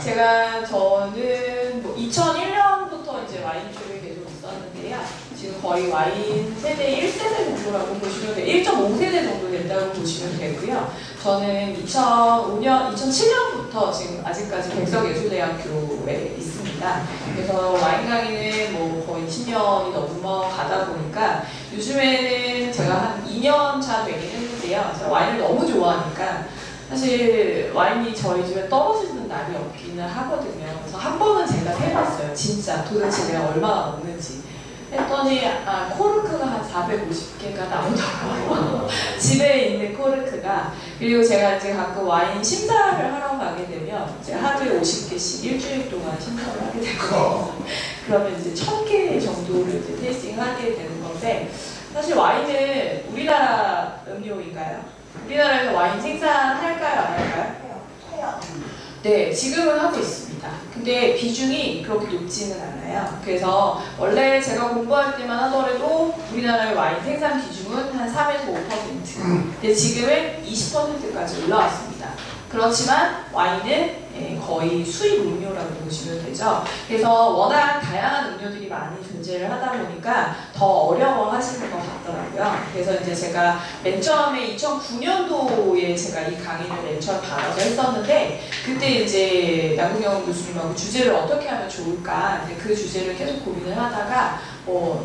저는 뭐 2001년부터 이제 와인숍에 계속 있었는데요. 지금 거의 와인 세대 1세대 정도라고 보시면 돼요. 1.5세대 정도 된다고 보시면 되고요. 저는 2007년부터 지금 아직까지 백석예술대학교에 있습니다. 그래서 와인 강의는 뭐 거의 20년이 넘어가다 보니까 요즘에는 제가 한 2년 차 되긴 했는데요. 제가 와인을 너무 좋아하니까 사실 와인이 저희 집에 떨어지는 날이 없기는 하거든요. 그래서 한 번은 제가 세봤어요. 진짜 도대체 내가 얼마나 먹는지. 했더니 코르크가 한 450개가 나오더라고요. 집에 있는 코르크가. 그리고 제가 이제 가끔 와인 심사를 하러 가게 되면 이제 하루에 50개씩 일주일 동안 심사를 하게 되고 그러면 이제 1000개 정도를 이제 테이스팅하게 되는 건데, 사실 와인은 우리나라 음료인가요? 우리나라에서 와인 생산할까요? 안 할까요? 해요. 네, 지금은 하고 있습니다. 근데 비중이 그렇게 높지는 않아요. 그래서 원래 제가 공부할 때만 하더라도 우리나라의 와인 생산 비중은 한 3에서 5%. 근데 지금은 20%까지 올라왔습니다. 그렇지만 와인은 거의 수입 음료라고 보시면 되죠. 그래서 워낙 다양한 음료들이 많이 존재를 하다 보니까 더 어려워하시는 것 같더라고요. 그래서 이제 제가 맨 처음에 2009년도에 제가 이 강의를 맨 처음 받아서 했었는데, 그때 이제 남궁영 교수님하고 주제를 어떻게 하면 좋을까, 이제 그 주제를 계속 고민을 하다가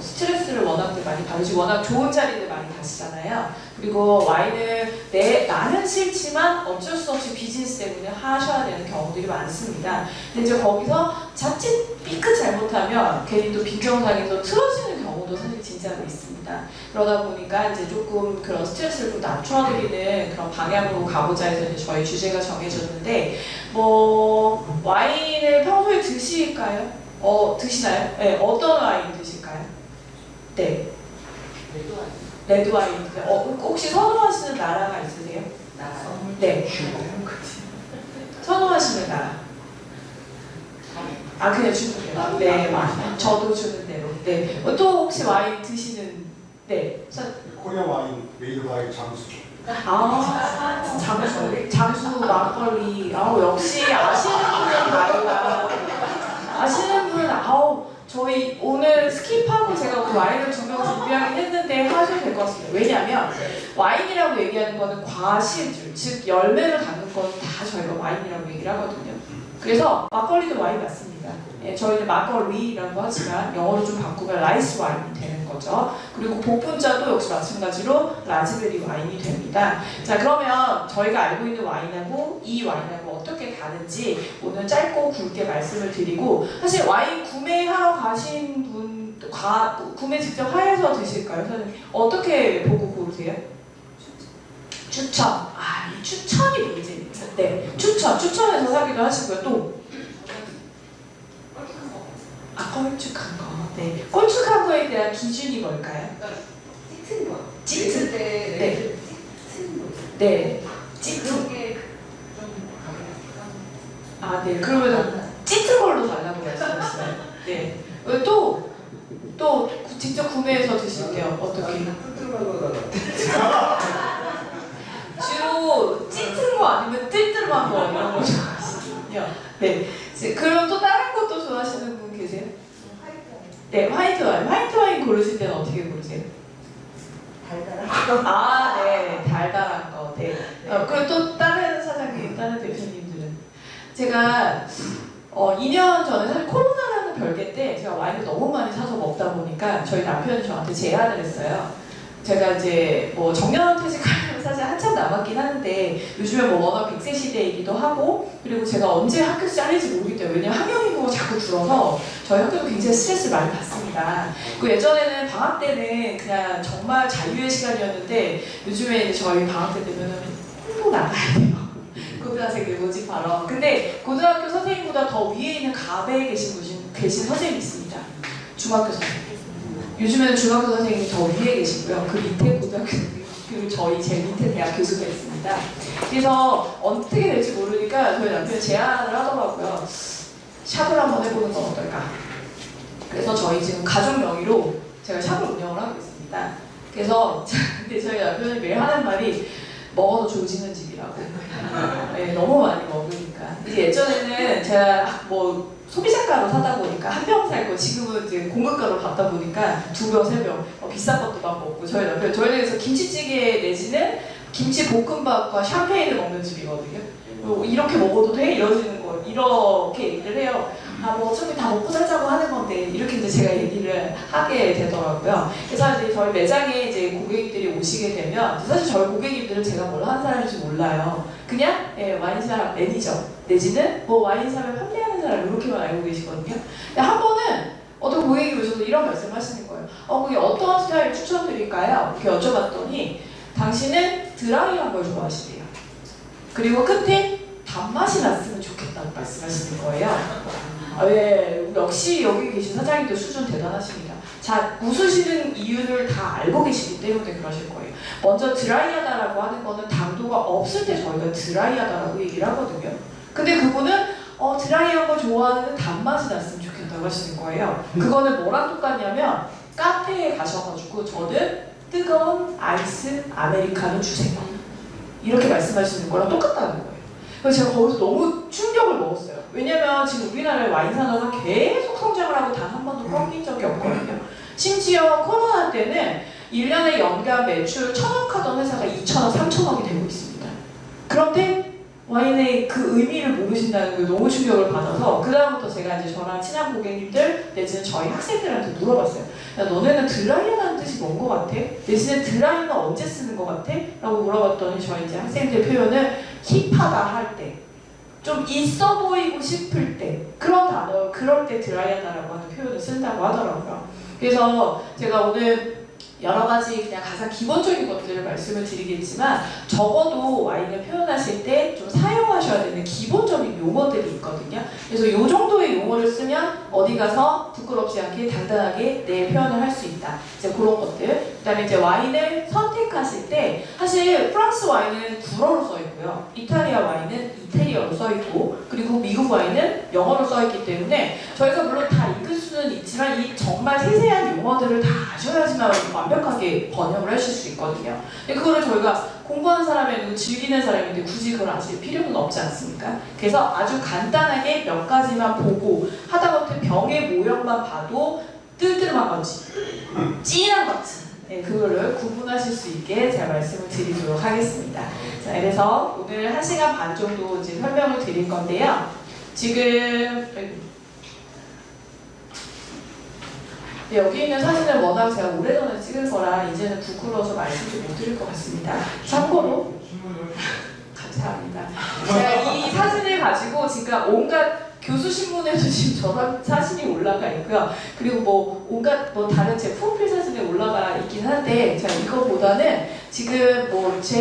스트레스를 워낙 많이 받으시고 워낙 좋은 자리를 많이 가시잖아요. 그리고 와인을 나는 싫지만 어쩔 수 없이 비즈니스 때문에 하셔야 되는 경우들이 많습니다. 근데 이제 거기서 자칫 삐끗 잘못하면 괜히 또 빈정상에서 틀어지는 경우도 사실 진짜로 있습니다. 그러다 보니까 이제 조금 그런 스트레스를 좀 낮춰드리는 그런 방향으로 가보자 해서 이제 저희 주제가 정해졌는데, 뭐 와인을 평소에 드실까요? 드시나요? 네, 어떤 와인 드실까요? 네. 레드 와인. 혹시 선호하시는 나라가 있으세요? 네. 선호하시는 나라. 그냥 주는 대로. 네, 저도 주는 대로. 네. 또 혹시 와인 드시는, 네. 코리아 와인, 메이드 와인 장수. 장수 막걸리. 역시 아시는 분은 다르다. 아시는 분은 저희 오늘 스킵하고 제가 오늘 와인을 2명 준비하긴 했는데 하셔도 될 것 같습니다. 왜냐하면 와인이라고 얘기하는 거는 과실줄, 즉 열매를 담는 건 다 저희가 와인이라고 얘기를 하거든요. 그래서 막걸리도 와인 맞습니다. 저희는 막걸리라고 하지만 영어로 좀 바꾸면 라이스 와인이 되는 거죠. 그리고 복분자도 역시 마찬가지로 라즈베리 와인이 됩니다. 자, 그러면 저희가 알고 있는 와인하고 이 와인하고 어떻게 다른지 오늘 짧고 굵게 말씀을 드리고, 사실 와인 구매하러 가신 분, 구매 직접 하여서 드실까요? 선생님, 어떻게 보고 고르세요? 추천. 이 추천이 문제입니다. 네, 추천해서 사기도 하시고요. 또 걸쭉한 거. 네, 걸쭉한 거에 대한 기준이 뭘까요? 짙은 거. 짙은. 네. 네, 짙은. 게 네, 그러면 짙은 걸로 달라고 말씀하시나요? 네. 또 직접 구매해서 드실게요. 어떻게? 주로 짙은 거 아니면 뜰뜰한 거 이런 거 좋아하시거든요. 네. 그럼 또 다른 것도 좋아하시는 분 계세요? 네, 화이트 와인. 화이트 와인 고르실 때는 어떻게 고르세요? 달달한. 네, 달달한 거. 네. 그리고 또 다른 사장님, 다른 대표님들은 제가 2년 전에 사실 코로나라는 별개 때 제가 와인을 너무 많이 사서 먹다 보니까 저희 남편이 저한테 제안을 했어요. 제가 이제 뭐 정년퇴직하려면 사실 한참 남았긴 하는데 요즘에 뭐 워낙 100세 시대이기도 하고, 그리고 제가 언제 학교에서 잘릴지 모르기 때문에, 왜냐면 학령인구가 자꾸 줄어서 저희 학교도 굉장히 스트레스를 많이 받습니다. 그 예전에는 방학 때는 그냥 정말 자유의 시간이었는데 요즘에 이제 저희 방학 때 되면은 홍보 나가야 돼요. 고등학생들 모집하러. 근데 고등학교 선생님보다 더 위에 있는 갑에 계신 선생님이 있습니다. 중학교 선생님. 요즘에는 중학교 선생님이 더 위에 계시고요. 그 밑에 고등학교, 그리고 저희 제일 밑에 대학 교수가 있습니다. 그래서 어떻게 될지 모르니까 저희 남편이 제안을 하더라고요. 샵을 한번 해보는 건 어떨까. 그래서 저희 지금 가족 명의로 제가 샵을 운영을 하고 있습니다. 그래서 근데 저희 남편이 매일 하는 말이 먹어도 좋아지는 집이라고. 네, 너무 많이 먹으니까. 않습니까? 이제 예전에는 제가 뭐 소비자가로 사다 보니까 한 병 살 거 지금은 이제 공급가로 받다 보니까 2병, 3병 비싼 것도 막 먹고 저희는 그래서 김치찌개 내지는 김치 볶음밥과 샴페인을 먹는 집이거든요. 이렇게 먹어도 돼? 이러시는 거 이렇게 얘기를 해요. 아, 뭐 어차피 다 먹고 살자고 하는 건데 이렇게 이제 제가 얘기를 하게 되더라고요. 그래서 이제 저희 매장에 이제 고객님들이 오시게 되면 사실 저희 고객님들은 제가 뭘 하는 사람인지 몰라요. 그냥 와인샵 매니저 내지는 뭐 와인샵을 판매하는 사람 이렇게만 알고 계시거든요. 근데 한 번은 어떤 고객이 오셔서 이런 말씀하시는 거예요. 그게 어떤 스타일 추천드릴까요? 이렇게 여쭤봤더니 당신은 드라이한 걸 좋아하시대요. 그리고 끝에 단맛이 났으면 좋겠다고 말씀하시는 거예요. 네, 역시 여기 계신 사장님들 수준 대단하십니다. 자, 웃으시는 이유를 다 알고 계시기 때문에 그러실 거예요. 먼저 드라이하다라고 하는 거는 당도가 없을 때 저희가 드라이하다라고 얘기를 하거든요. 근데 그분은 드라이한 거 좋아하는 단맛이 났으면 좋겠다고 하시는 거예요. 그거는 뭐랑 똑같냐면 카페에 가셔가지고 저는 뜨거운 아이스 아메리카노 주세요. 이렇게 말씀하시는 거랑 똑같다는 거예요. 그래서 제가 거기서 너무 충격을 먹었어요. 왜냐면 지금 우리나라의 와인 산업은 계속 성장을 하고 단 한 번도 꺾인 적이 없거든요. 심지어 코로나 때는 1년에 연간 매출 1,000억 하던 회사가 2,000억, 3,000억이 되고 있습니다. 그런데 와인의 그 의미를 모르신다는 게 너무 충격을 받아서 그 다음부터 제가 이제 저랑 친한 고객님들 내지는 저희 학생들한테 물어봤어요. 야, 너네는 드라이하다는 뜻이 뭔 거 같아? 내지는 드라이는 언제 쓰는 거 같아? 라고 물어봤더니 저희 이제 학생들 표현은 힙하다 할 때, 좀 있어 보이고 싶을 때, 그런 단어, 그럴 때 드라이하다라고 하는 표현을 쓴다고 하더라고요. 그래서 제가 오늘 여러 가지 그냥 가장 기본적인 것들을 말씀을 드리겠지만 적어도 와인을 표현하실 때 좀 사용하셔야 되는 기본적인 용어들이 있거든요. 그래서 이 정도의 용어를 쓰면 어디 가서 부끄럽지 않게 단단하게 내 표현을 할 수 있다. 이제 그런 것들. 그다음에 이제 와인을 선택하실 때 사실 프랑스 와인은 불어로 써 있고요. 이탈리아 와인은 이태리어로 써 있고 그리고 미국 와인은 영어로 써 있기 때문에 저희가 물론 다 읽을 수는 있지만 이 정말 세세한 용어들을 다 아셔야지만 완벽하게 번역을 하실 수 있거든요. 근데 그거를 저희가 공부하는 사람이 아니고 즐기는 사람인데 굳이 그걸 아실 필요는 없지 않습니까? 그래서 아주 간단하게 몇 가지만 보고 하다못해 병의 모형만 봐도 뜰뜰한 건지 찐한 건지 네, 그거를 구분하실 수 있게 제가 말씀을 드리도록 하겠습니다. 자, 그래서 오늘 1시간 반 정도 이제 설명을 드릴 건데요. 지금 네, 여기 있는 사진을 워낙 제가 오래전에 찍은 거라 이제는 부끄러워서 말씀을 못 드릴 것 같습니다. 참고로 감사합니다. 제가 이 사진을 가지고 지금 온갖 교수 신문에도 지금 저 사진이 올라가 있고요. 그리고 뭐 온갖 뭐 다른 제 프로필 사진에 올라가 있긴 한데 제가 이거보다는 지금 뭐 제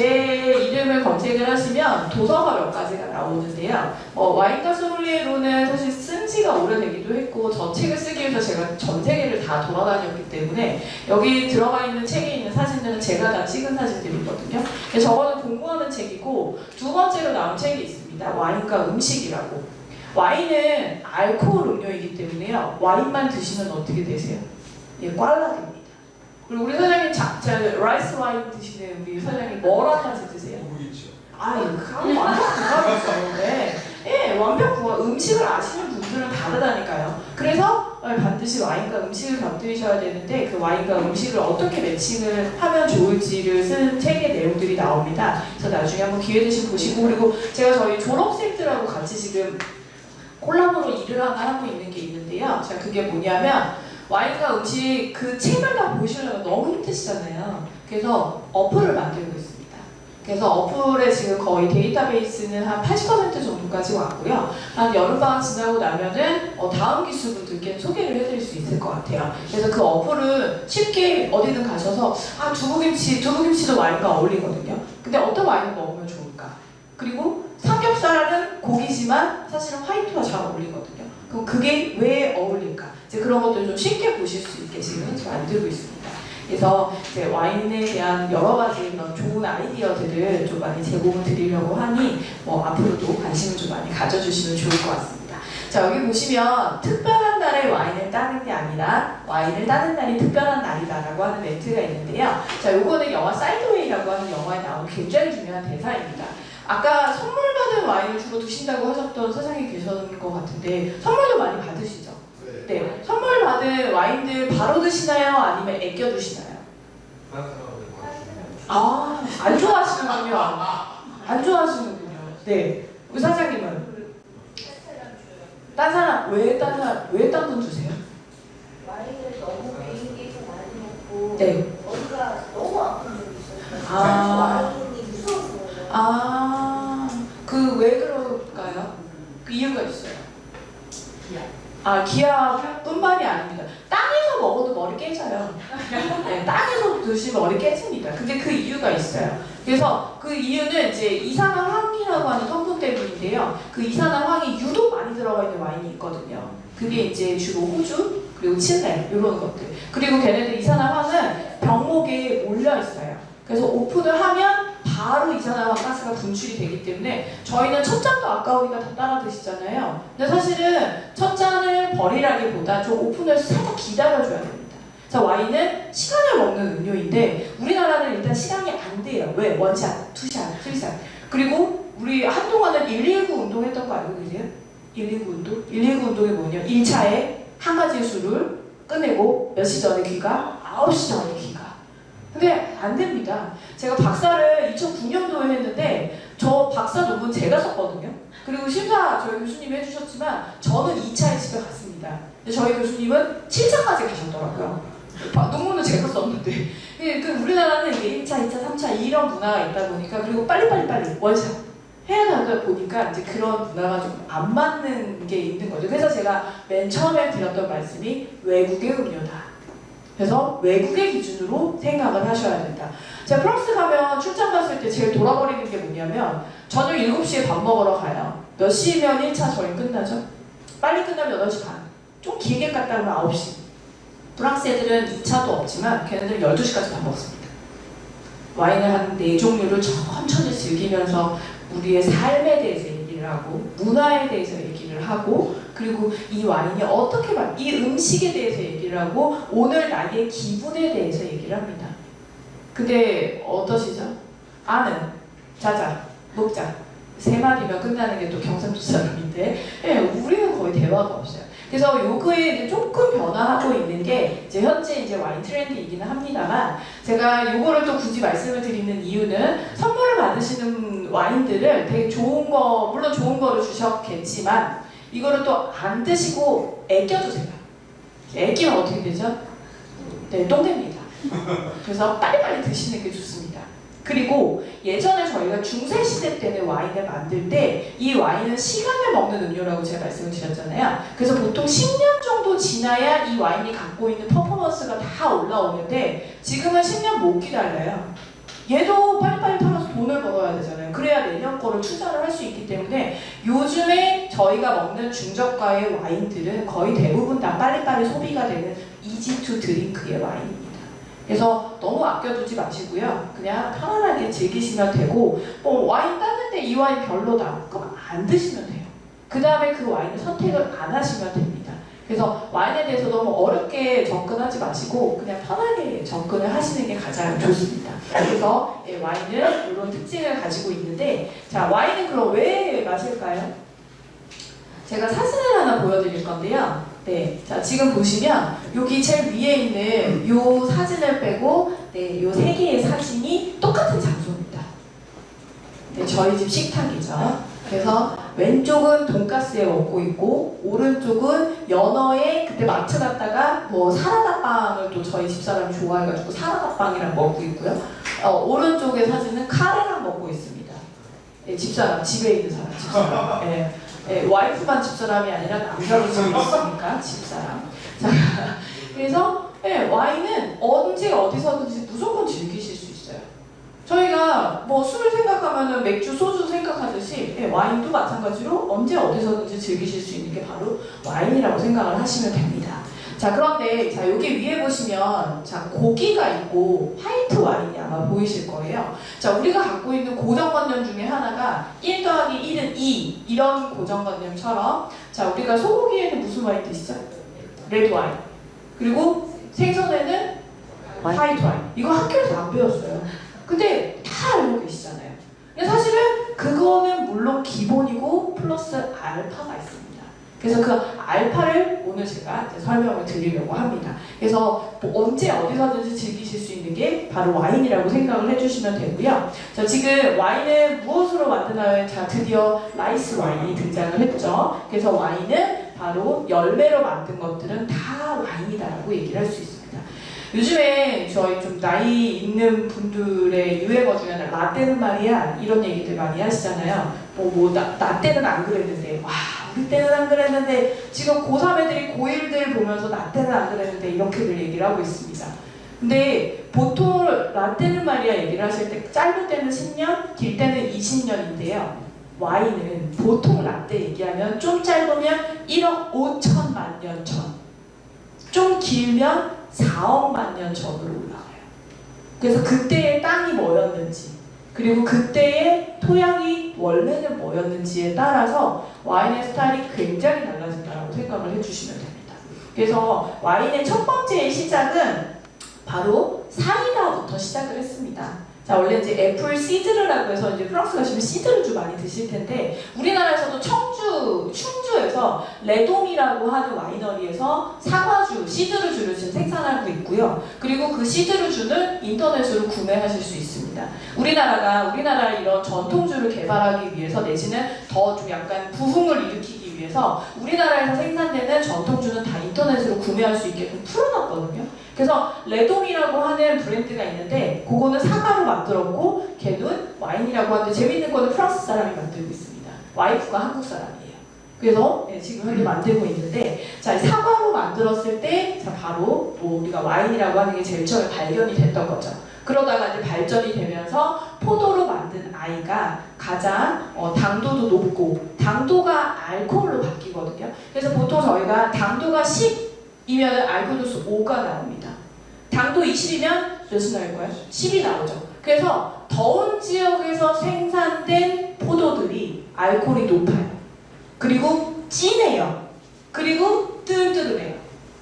이름을 검색을 하시면 도서가 몇 가지가 나오는데요. 와인과 소믈리에로는 사실 쓴 지가 오래되기도 했고 저 책을 쓰기 위해서 제가 전 세계를 다 돌아다녔기 때문에 여기 들어가 있는 책에 있는 사진들은 제가 다 찍은 사진들이거든요. 저거는 공부하는 책이고 두 번째로 나온 책이 있습니다. 와인과 음식이라고. 와인은 알코올 음료이기 때문에요. 와인만 드시면 어떻게 되세요? 예, 꽐라 됩니다. 그리고 우리 사장님 라이스 와인 드시는 우리 사장님 뭐랑 같이 드세요? 모르겠죠. 그럼 완벽 궁합이죠. 네. 예, 완벽 궁합. 음식을 아시는 분들은 다르다니까요. 그래서 반드시 와인과 음식을 곁들이셔야 되는데 그 와인과 음식을 어떻게 매칭을 하면 좋을지를 쓴 책의 내용들이 나옵니다. 그래서 나중에 한번 기회 되시면 보시고 그리고 제가 저희 졸업생들하고 같이 지금 콜라보로 일을 하나 하고 있는 게 있는데요. 자, 그게 뭐냐면 와인과 음식 그 책을 다 보시려면 너무 힘드시잖아요. 그래서 어플을 만들고 있습니다. 그래서 어플에 지금 거의 데이터베이스는 한 80% 정도까지 왔고요. 한 여름방학 지나고 나면은 다음 기수분들께 소개를 해드릴 수 있을 것 같아요. 그래서 그 어플은 쉽게 어디든 가셔서 두부김치도 와인과 어울리거든요. 근데 어떤 와인을 먹으면 좋을까? 그리고 삼겹살은 고기지만 사실은 화이트와 잘 어울리거든요. 그럼 그게 왜 어울릴까? 이제 그런 것들을 좀 쉽게 보실 수 있게 지금 만들고 있습니다. 그래서 이제 와인에 대한 여러 가지 그런 좋은 아이디어들을 좀 많이 제공을 드리려고 하니 앞으로도 관심을 좀 많이 가져주시면 좋을 것 같습니다. 자, 여기 보시면 특별한 날에 와인을 따는 게 아니라 와인을 따는 날이 특별한 날이다라고 하는 멘트가 있는데요. 자, 요거는 영화 사이드웨이라고 하는 영화에 나오는 굉장히 중요한 대사입니다. 아까 선물 받은 와인을 주로 드신다고 하셨던 사장님 계셨는 것 같은데 선물도 많이 받으시죠? 네. 선물 받은 와인들 바로 드시나요? 아니면 애껴 두시나요? 아, 안 좋아하시는군요. 안 좋아하시는군요. 네. 우리 사장님은? 딴 사람, 왜 딴 분 주세요? 와인을 너무 비행기에서 많이 먹고 네. 머리가 너무 아픈 적이 있었어요. 아. 와인이 무서워서. 그 왜 그럴까요? 그 이유가 있어요. 기아뿐만이 아닙니다. 땅에서 먹어도 머리 깨져요. 네, 땅에서 드시면 머리 깨집니다. 근데 그 이유가 있어요. 그래서 그 이유는 이제 이산화황이라고 하는 성분 때문인데요. 그 이산화황이 유독 많이 들어가 있는 와인이 있거든요. 그게 이제 주로 호주 그리고 칠레 이런 것들. 그리고 걔네들 이산화황은 병목에 몰려 있어요. 그래서 오픈을 하면 바로 이산화황 가스가 분출이 되기 때문에 저희는 첫 잔도 아까우니까 다 따라 드시잖아요. 근데 사실은 첫 잔을 버리라기보다 좀 오픈을 살짝 기다려줘야 됩니다. 자, 와인은 시간을 먹는 음료인데 우리나라는 일단 시간이 안 돼요. 왜? 원샷, 투샷, 쓰리샷. 그리고 우리 한동안은 119 운동했던 거 알고 계세요? 119 운동? 119 운동이 뭐냐? 1차에 한 가지 술을 꺼내고 몇 시 전에 귀가? 9시 전에 귀가. 근데 안 됩니다. 제가 박사를 2009년도에 했는데 저 박사 논문 제가 썼거든요. 그리고 심사 저희 교수님이 해주셨지만 저는 2차에 집에 갔습니다. 근데 저희 교수님은 7차까지 가셨더라고요. 논문은 제가 썼는데 그 우리나라는 이게 1차, 2차, 3차 이런 문화가 있다 보니까 그리고 빨리 원샷 해야 하다 보니까 이제 그런 문화가 좀 안 맞는 게 있는 거죠. 그래서 제가 맨 처음에 드렸던 말씀이 외국의 음료다. 그래서 외국의 기준으로 생각을 하셔야 된다. 제가 프랑스 가면 출장 갔을 때 제일 돌아버리는 게 뭐냐면 저녁 7시에 밥 먹으러 가요. 몇 시면 1차 저희 끝나죠? 빨리 끝나면 8시 반. 좀 길게 갔다 오면 9시. 프랑스 애들은 2차도 없지만 걔네들 12시까지 밥 먹습니다. 와인을 한 4종류를 천천히 즐기면서 우리의 삶에 대해서 얘기를 하고 문화에 대해서 얘기를 하고 그리고 이 와인이 어떻게 이 음식에 대해서 얘기를 하고 오늘 나의 기분에 대해서 얘기를 합니다. 근데 어떠시죠? 아는, 자자, 먹자 3마디면 끝나는 게 또 경상도 사람인데 우리는 거의 대화가 없어요. 그래서 요거에 이제 조금 변화하고 있는 게 이제 현재 이제 와인 트렌드이기는 합니다만 제가 요거를 또 굳이 말씀을 드리는 이유는 선물을 받으시는 와인들을 되게 좋은 거 물론 좋은 거를 주셨겠지만 이거를 또 안 드시고 애껴주세요. 애끼면 어떻게 되죠? 네, 똥됩니다. 그래서 빨리빨리 드시는 게 좋습니다. 그리고 예전에 저희가 중세시대 때는 와인을 만들 때 이 와인은 시간을 먹는 음료라고 제가 말씀을 드렸잖아요. 그래서 보통 10년 정도 지나야 이 와인이 갖고 있는 퍼포먼스가 다 올라오는데 지금은 10년 못 기다려요. 얘도 빨리빨리 팔아서 돈을 벌어야 되잖아요. 그래야 내년 거를 투자를 할 수 있기 때문에 요즘에 저희가 먹는 중저가의 와인들은 거의 대부분 다 빨리빨리 소비가 되는 이지 투 드링크의 와인입니다. 그래서 너무 아껴두지 마시고요. 그냥 편안하게 즐기시면 되고 와인 땄는데 이 와인 별로다. 그럼 안 드시면 돼요. 그 다음에 그 와인을 선택을 안 하시면 됩니다. 그래서 와인에 대해서 너무 어렵게 접근하지 마시고 그냥 편하게 접근을 하시는 게 가장 좋습니다. 그래서 와인은 이런 특징을 가지고 있는데 자 와인은 그럼 왜 마실까요? 제가 사진을 하나 보여드릴 건데요. 네, 자 지금 보시면 여기 제일 위에 있는 요 사진을 빼고 네, 요 3개의 사진이 똑같은 장소입니다. 네, 저희 집 식탁이죠. 그래서 왼쪽은 돈가스에 먹고 있고 오른쪽은 연어에 그때 마트 갔다가 뭐 사라다빵을 또 저희 집사람이 좋아해가지고 사라다빵이랑 먹고 있고요. 오른쪽의 사진은 카레랑 먹고 있습니다. 네, 집사람, 집에 있는 사람, 집사람. 네. 네, 와이프만 집사람이 아니라 남자로 지금 있으니까 집사람. 자, 그래서 네, 와인은 언제 어디서든지 무조건 즐기실 수 있어요. 저희가 뭐 술을 생각하면은 맥주, 소주 생각하듯이 네, 와인도 마찬가지로 언제 어디서든지 즐기실 수 있는 게 바로 와인이라고 생각을 하시면 됩니다. 자 그런데 자 여기 위에 보시면 자 고기가 있고 화이트 와인이 아마 보이실 거예요. 자 우리가 갖고 있는 고정관념 중에 하나가 1 더하기 1은 2 이런 고정관념처럼 자 우리가 소고기에는 무슨 와인 드시죠? 레드 와인. 그리고 생선에는 화이트 와인. 이거 학교에서 안 배웠어요. 근데 다 알고 계시잖아요. 근데 사실은 그거는 물론 기본이고 플러스 알파가 있습니다. 그래서 그 알파를 오늘 제가 이제 설명을 드리려고 합니다. 그래서 뭐 언제 어디서든지 즐기실 수 있는 게 바로 와인이라고 생각을 해주시면 되고요. 자, 지금 와인을 무엇으로 만드나요? 자, 드디어 라이스 와인이 등장을 했죠. 그래서 와인은 바로 열매로 만든 것들은 다 와인이다라고 얘기를 할 수 있습니다. 요즘에 저희 좀 나이 있는 분들의 유행어 중에 하나 라떼는 말이야 이런 얘기들 많이 하시잖아요. 나 때는 안 그랬는데 와 우리 때는 안 그랬는데 지금 고3 애들이 고1들 보면서 나 때는 안 그랬는데 이렇게들 얘기를 하고 있습니다. 근데 보통 라떼는 말이야 얘기를 하실 때 짧을 때는 10년, 길 때는 20년인데요. 와인은 보통 라떼 얘기하면 좀 짧으면 1억 5천만 년 전, 좀 길면 4억만 년 전으로 올라가요. 그래서 그때의 땅이 뭐였는지 그리고 그때의 토양이 원래는 뭐였는지에 따라서 와인의 스타일이 굉장히 달라진다고 생각을 해주시면 됩니다. 그래서 와인의 첫 번째 시작은 바로 사이다부터 시작을 했습니다. 자, 원래 이제 애플 시드르라고 해서 이제 프랑스 가시면 시드르주 많이 드실 텐데 우리나라에서도 충주에서 레돔이라고 하는 와이너리에서 사과주, 시드르주를 지금 생산하고 있고요. 그리고 그 시드르주는 인터넷으로 구매하실 수 있습니다. 우리나라 이런 전통주를 개발하기 위해서 내지는 더 좀 약간 부흥을 일으키기 위해서 우리나라에서 생산되는 전통주는 다 인터넷으로 구매할 수 있게끔 풀어놨거든요. 그래서 레돔이라고 하는 브랜드가 있는데 그거는 사과로 만들었고 걔는 와인이라고 하는데 재밌는 거는 프랑스 사람이 만들고 있습니다. 와이프가 한국 사람이에요. 그래서 지금 현재 만들고 있는데 자 사과로 만들었을 때 자 바로 뭐 우리가 와인이라고 하는 게 제일 처음에 발견이 됐던 거죠. 그러다가 이제 발전이 되면서 포도로 만든 아이가 가장 당도도 높고 당도가 알코올로 바뀌거든요. 그래서 보통 저희가 당도가 10이면 알코올도수 5가 나옵니다. 당도 20이면 몇이 나올 거예요? 10이 나오죠. 그래서 더운 지역에서 생산된 포도들이 알코올이 높아요. 그리고 진해요. 그리고 뜰뜨름해요.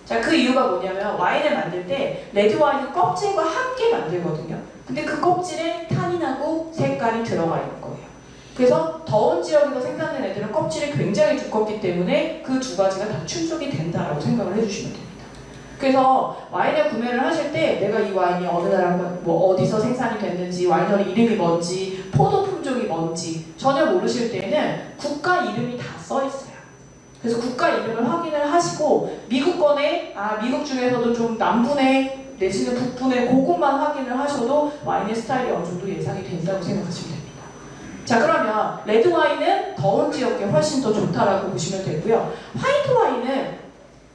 자, 그 이유가 뭐냐면 와인을 만들 때 레드 와인은 껍질과 함께 만들거든요. 근데 그 껍질에 탄닌하고 색깔이 들어가 있는 거예요. 그래서 더운 지역에서 생산된 애들은 껍질이 굉장히 두껍기 때문에 그 두 가지가 다 충족이 된다라고 생각을 해주시면 됩니다. 그래서 와인을 구매를 하실 때 내가 이 와인이 어느 나라 뭐 어디서 생산이 됐는지 와이너리 이름이 뭔지 포도 품종이 뭔지 전혀 모르실 때에는 국가 이름이 다 써 있어요. 그래서 국가 이름을 확인을 하시고 미국 거네, 미국 중에서도 좀 남부네 내지는 북부네 그것만 확인을 하셔도 와인의 스타일이 어느 정도 예상이 된다고 생각하시면 됩니다. 자, 그러면 레드 와인은 더운 지역에 훨씬 더 좋다라고 보시면 되고요. 화이트 와인은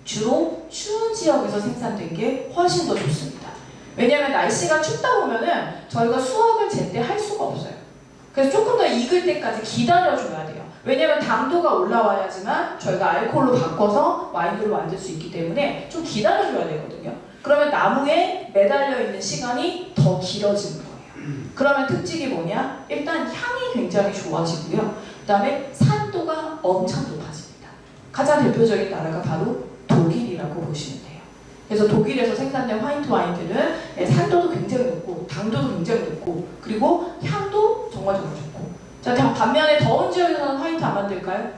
주로 추운 지역에서 생산된 게 훨씬 더 좋습니다. 왜냐하면 날씨가 춥다 보면은 저희가 수확을 제때 할 수가 없어요. 그래서 조금 더 익을 때까지 기다려줘야 돼요. 왜냐하면 당도가 올라와야지만 저희가 알코올로 바꿔서 와인으로 만들 수 있기 때문에 좀 기다려줘야 되거든요. 그러면 나무에 매달려 있는 시간이 더 길어지는 거예요. 그러면 특징이 뭐냐? 일단 향이 굉장히 좋아지고요. 그 다음에 산도가 엄청 높아집니다. 가장 대표적인 나라가 바로 독일이라고 보시면 돼요. 그래서 독일에서 생산된 화이트 와인들은 산도도 굉장히 높고 당도도 굉장히 높고 그리고 향도 정말 좋고 자, 반면에 더운 지역에서는 화이트 안 만들까요?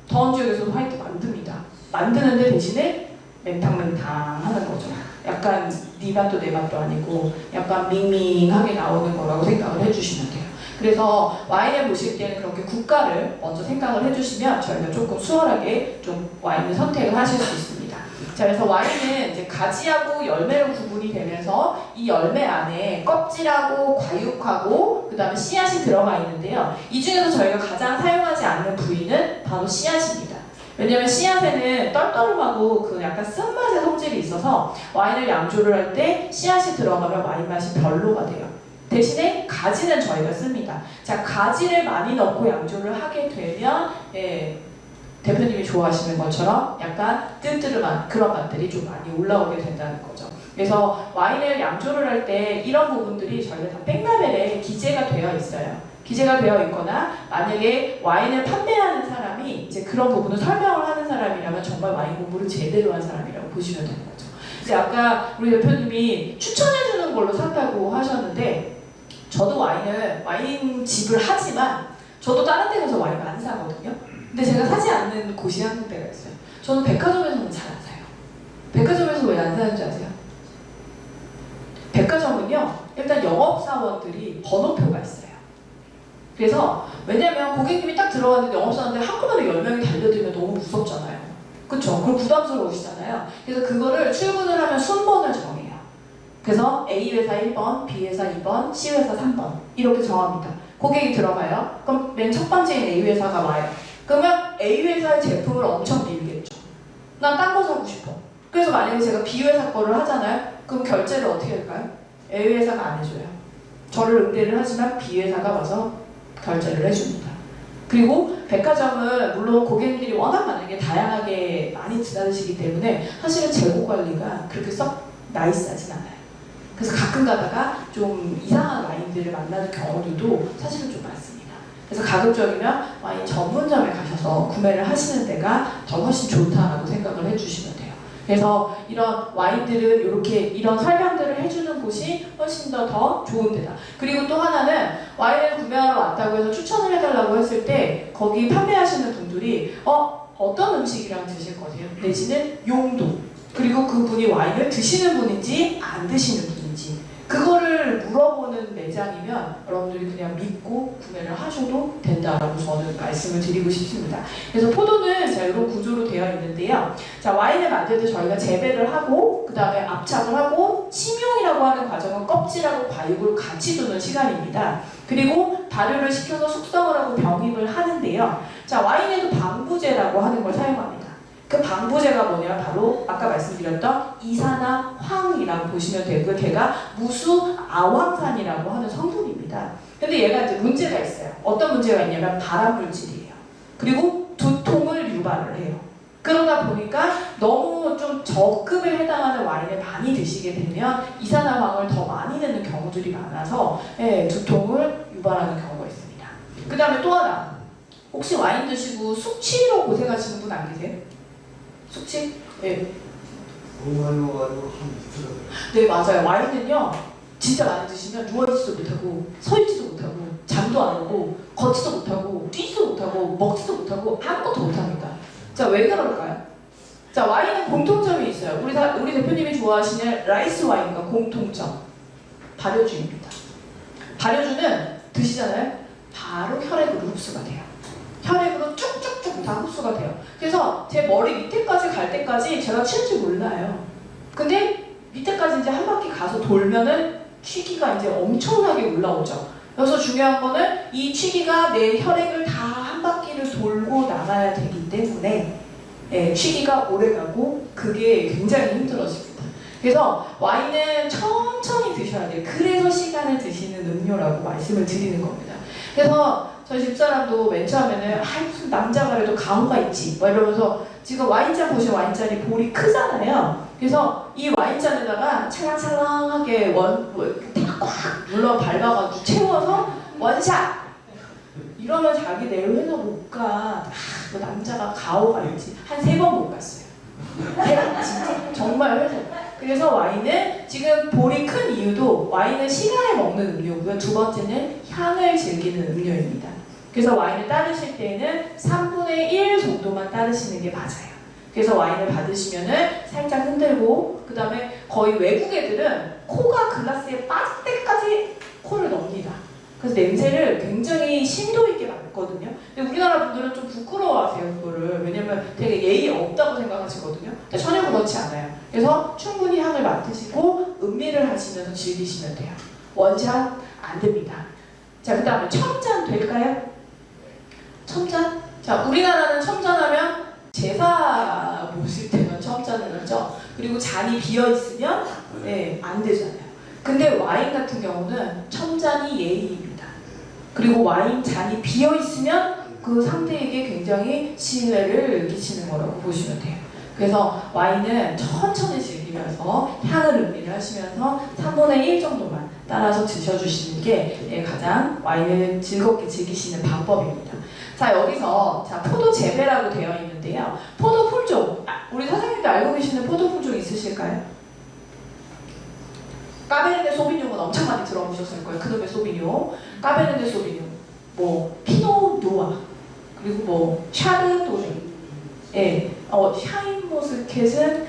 더운 지역에서도 화이트 만듭니다. 만드는데 대신에 맹탕맹탕 하는 거죠. 약간 네 맛도 내 맛도 아니고 약간 밍밍하게 나오는 거라고 생각을 해주시면 돼요. 그래서 와인을 보실 때는 그렇게 국가를 먼저 생각을 해주시면 저희가 조금 수월하게 좀 와인을 선택을 하실 수 있습니다. 자, 그래서 와인은 이제 가지하고 열매로 구분이 되면서 이 열매 안에 껍질하고 과육하고 그 다음에 씨앗이 들어가 있는데요. 이 중에서 저희가 가장 사용하지 않는 부위는 바로 씨앗입니다. 왜냐면 씨앗에는 떨떠름하고 그 약간 쓴맛의 성질이 있어서 와인을 양조를 할 때 씨앗이 들어가면 와인 맛이 별로가 돼요. 대신에 가지는 저희가 씁니다. 자, 가지를 많이 넣고 양조를 하게 되면 대표님이 좋아하시는 것처럼 약간 뜰뜨름한 그런 맛들이 좀 많이 올라오게 된다는 거죠. 그래서 와인을 양조를 할 때 이런 부분들이 저희가 다 백라벨에 기재가 되어 있어요. 기재가 되어 있거나 만약에 와인을 판매하는 사람이 이제 그런 부분을 설명을 하는 사람이라면 정말 와인 공부를 제대로 한 사람이라고 보시면 되는 거죠. 이제 아까 우리 대표님이 추천해주는 걸로 산다고 하셨는데 저도 와인집을 하지만 저도 다른 데 가서 와인 많이 사거든요. 근데 제가 사지 않는 곳이 한 군데가 있어요. 저는 백화점에서는 잘 안 사요. 백화점에서 왜 안 사는지 아세요? 백화점은요, 일단 영업사원들이 번호표가 있어요. 그래서 왜냐면 고객님이 딱 들어왔는데 영업사원들 한꺼번에 10명이 달려들면 너무 무섭잖아요. 그쵸? 그럼 부담스러우시잖아요. 그래서 그거를 출근을 하면 순번을 정해요. 그래서 A회사 1번, B회사 2번, C회사 3번 이렇게 정합니다. 고객이 들어가요. 그럼 맨 첫 번째인 A회사가 와요. 그러면 A회사의 제품을 엄청 밀겠죠. 난 딴 거 사고 싶어. 그래서 만약에 제가 B회사 거를 하잖아요. 그럼 결제를 어떻게 할까요? A회사가 안 해줘요. 저를 응대를 하지만 B회사가 와서 결제를 해줍니다. 그리고 백화점은 물론 고객님들이 워낙 많은 다양하게 많이 드나드시기 때문에 사실은 재고 관리가 그렇게 썩 나이스하진 않아요. 그래서 가끔 가다가 좀 이상한 와인들을 만나는 경우들도 사실은 좀 많습니다. 그래서 가급적이면 와인 전문점에 가셔서 구매를 하시는 데가 더 훨씬 좋다라고 생각을 해주시면 돼요. 그래서 이런 와인들은 이런 설명들을 해주는 곳이 훨씬 더 좋은 데다. 그리고 또 하나는 와인을 구매하러 왔다고 해서 추천을 해달라고 했을 때 거기 판매하시는 분들이 어떤 음식이랑 드실 거세요? 내지는 용도. 그리고 그분이 와인을 드시는 분인지 안 드시는 분인지 그거를 물어보는 매장이면 여러분들이 그냥 믿고 구매를 하셔도 된다라고 저는 말씀을 드리고 싶습니다. 그래서 포도는 자 이런 구조로 되어 있는데요. 자 와인을 만들 때 저희가 재배를 하고 그 다음에 압착을 하고 침용이라고 하는 과정은 껍질하고 과육을 같이 두는 시간입니다. 그리고 발효를 시켜서 숙성을 하고 병입을 하는데요. 자 와인에도 방부제라고 하는 걸 사용합니다. 그 방부제가 뭐냐면 바로 아까 말씀드렸던 이산화황이라고 보시면 되고요. 걔가 무수 아황산이라고 하는 성분입니다. 근데 얘가 이제 문제가 있어요. 어떤 문제가 있냐면 발암물질이에요. 그리고 두통을 유발을 해요. 그러다 보니까 너무 좀 저급에 해당하는 와인을 많이 드시게 되면 이산화황을 더 많이 내는 경우들이 많아서 두통을 유발하는 경우가 있습니다. 그 다음에 또 하나, 혹시 와인 드시고 숙취로 고생하시는 분 안 계세요? 숙취? 네. 너무 많이 먹어가지고 한 이틀을. 네 맞아요. 와인은요 진짜 많이 드시면 누워있지도 못하고 서있지도 못하고 잠도 안 오고 걷지도 못하고 뛰지도 못하고 먹지도 못하고 아무것도 못합니다. 자 왜 그럴까요? 자 와인은 공통점이 있어요. 우리 대표님이 좋아하시는 라이스 와인과 공통점 발효주입니다. 발효주는 드시잖아요. 바로 혈액으로 흡수가 돼요. 혈액으로 쭉쭉쭉 다 흡수가 돼요. 그래서 제 머리 밑에까지 갈 때까지 제가 치는 줄 몰라요. 근데 밑에까지 이제 한 바퀴 가서 돌면은 취기가 이제 엄청나게 올라오죠. 그래서 중요한 거는 이 취기가 내 혈액을 다 한 바퀴를 돌고 나가야 되기 때문에 취기가 오래가고 그게 굉장히 힘들어집니다. 그래서 와인은 천천히 드셔야 돼요. 그래서 시간을 드시는 음료라고 말씀을 드리는 겁니다. 그래서 저희 집사람도 맨 처음에는 무슨 남자가 그래도 가오가 있지 막 이러면서 지금 와인잔 보시면 와인잔이 볼이 크잖아요. 그래서 이 와인잔에다가 찰랑찰랑하게 꽉 눌러 밟아가지고 채워서 원샷! 이러면 자기 내일 회사 못 가. 뭐 남자가 가오가 있지. 한 3번 못 갔어요. 진짜 정말 회사. 그래서 와인은 지금 볼이 큰 이유도 와인은 시간에 먹는 음료고요. 두 번째는 향을 즐기는 음료입니다. 그래서 와인을 따르실 때에는 3분의 1 정도만 따르시는 게 맞아요. 그래서 와인을 받으시면은 살짝 흔들고 그 다음에 거의 외국 애들은 코가 글라스에 빠질 때까지 코를 넣습니다. 그래서 냄새를 굉장히 심도 있게 맡거든요. 근데 우리나라 분들은 좀 부끄러워하세요 그거를. 왜냐면 되게 예의 없다고 생각하시거든요. 근데 전혀 그렇지 않아요. 그래서 충분히 향을 맡으시고 음미를 하시면서 즐기시면 돼요. 원샷 안 됩니다. 자, 그 다음에 첨잔 될까요? 첨잔? 자, 우리나라는 첨잔하면 제사 모실 때만 첨잔을 하죠. 그리고 잔이 비어있으면 안 되잖아요. 근데 와인 같은 경우는 첨잔이 예의입니다. 그리고 와인 잔이 비어있으면 그 상대에게 굉장히 신뢰를 끼치는 거라고 보시면 돼요. 그래서 와인은 천천히 즐기면서 향을 음미를 하시면서 3분의 1 정도만 따라서 드셔주시는 게 가장 와인을 즐겁게 즐기시는 방법입니다. 자 여기서 포도 재배라고 되어 있는데요. 포도 품종, 우리 사장님도 알고 계시는 포도 품종 있으실까요? 까베르네 소비뇽은 엄청 많이 들어보셨을 거예요. 그놈의 소비뇽, 까베르네 소비뇽. 뭐 피노 누아, 그리고 뭐 샤르도네, 샤인머스켓은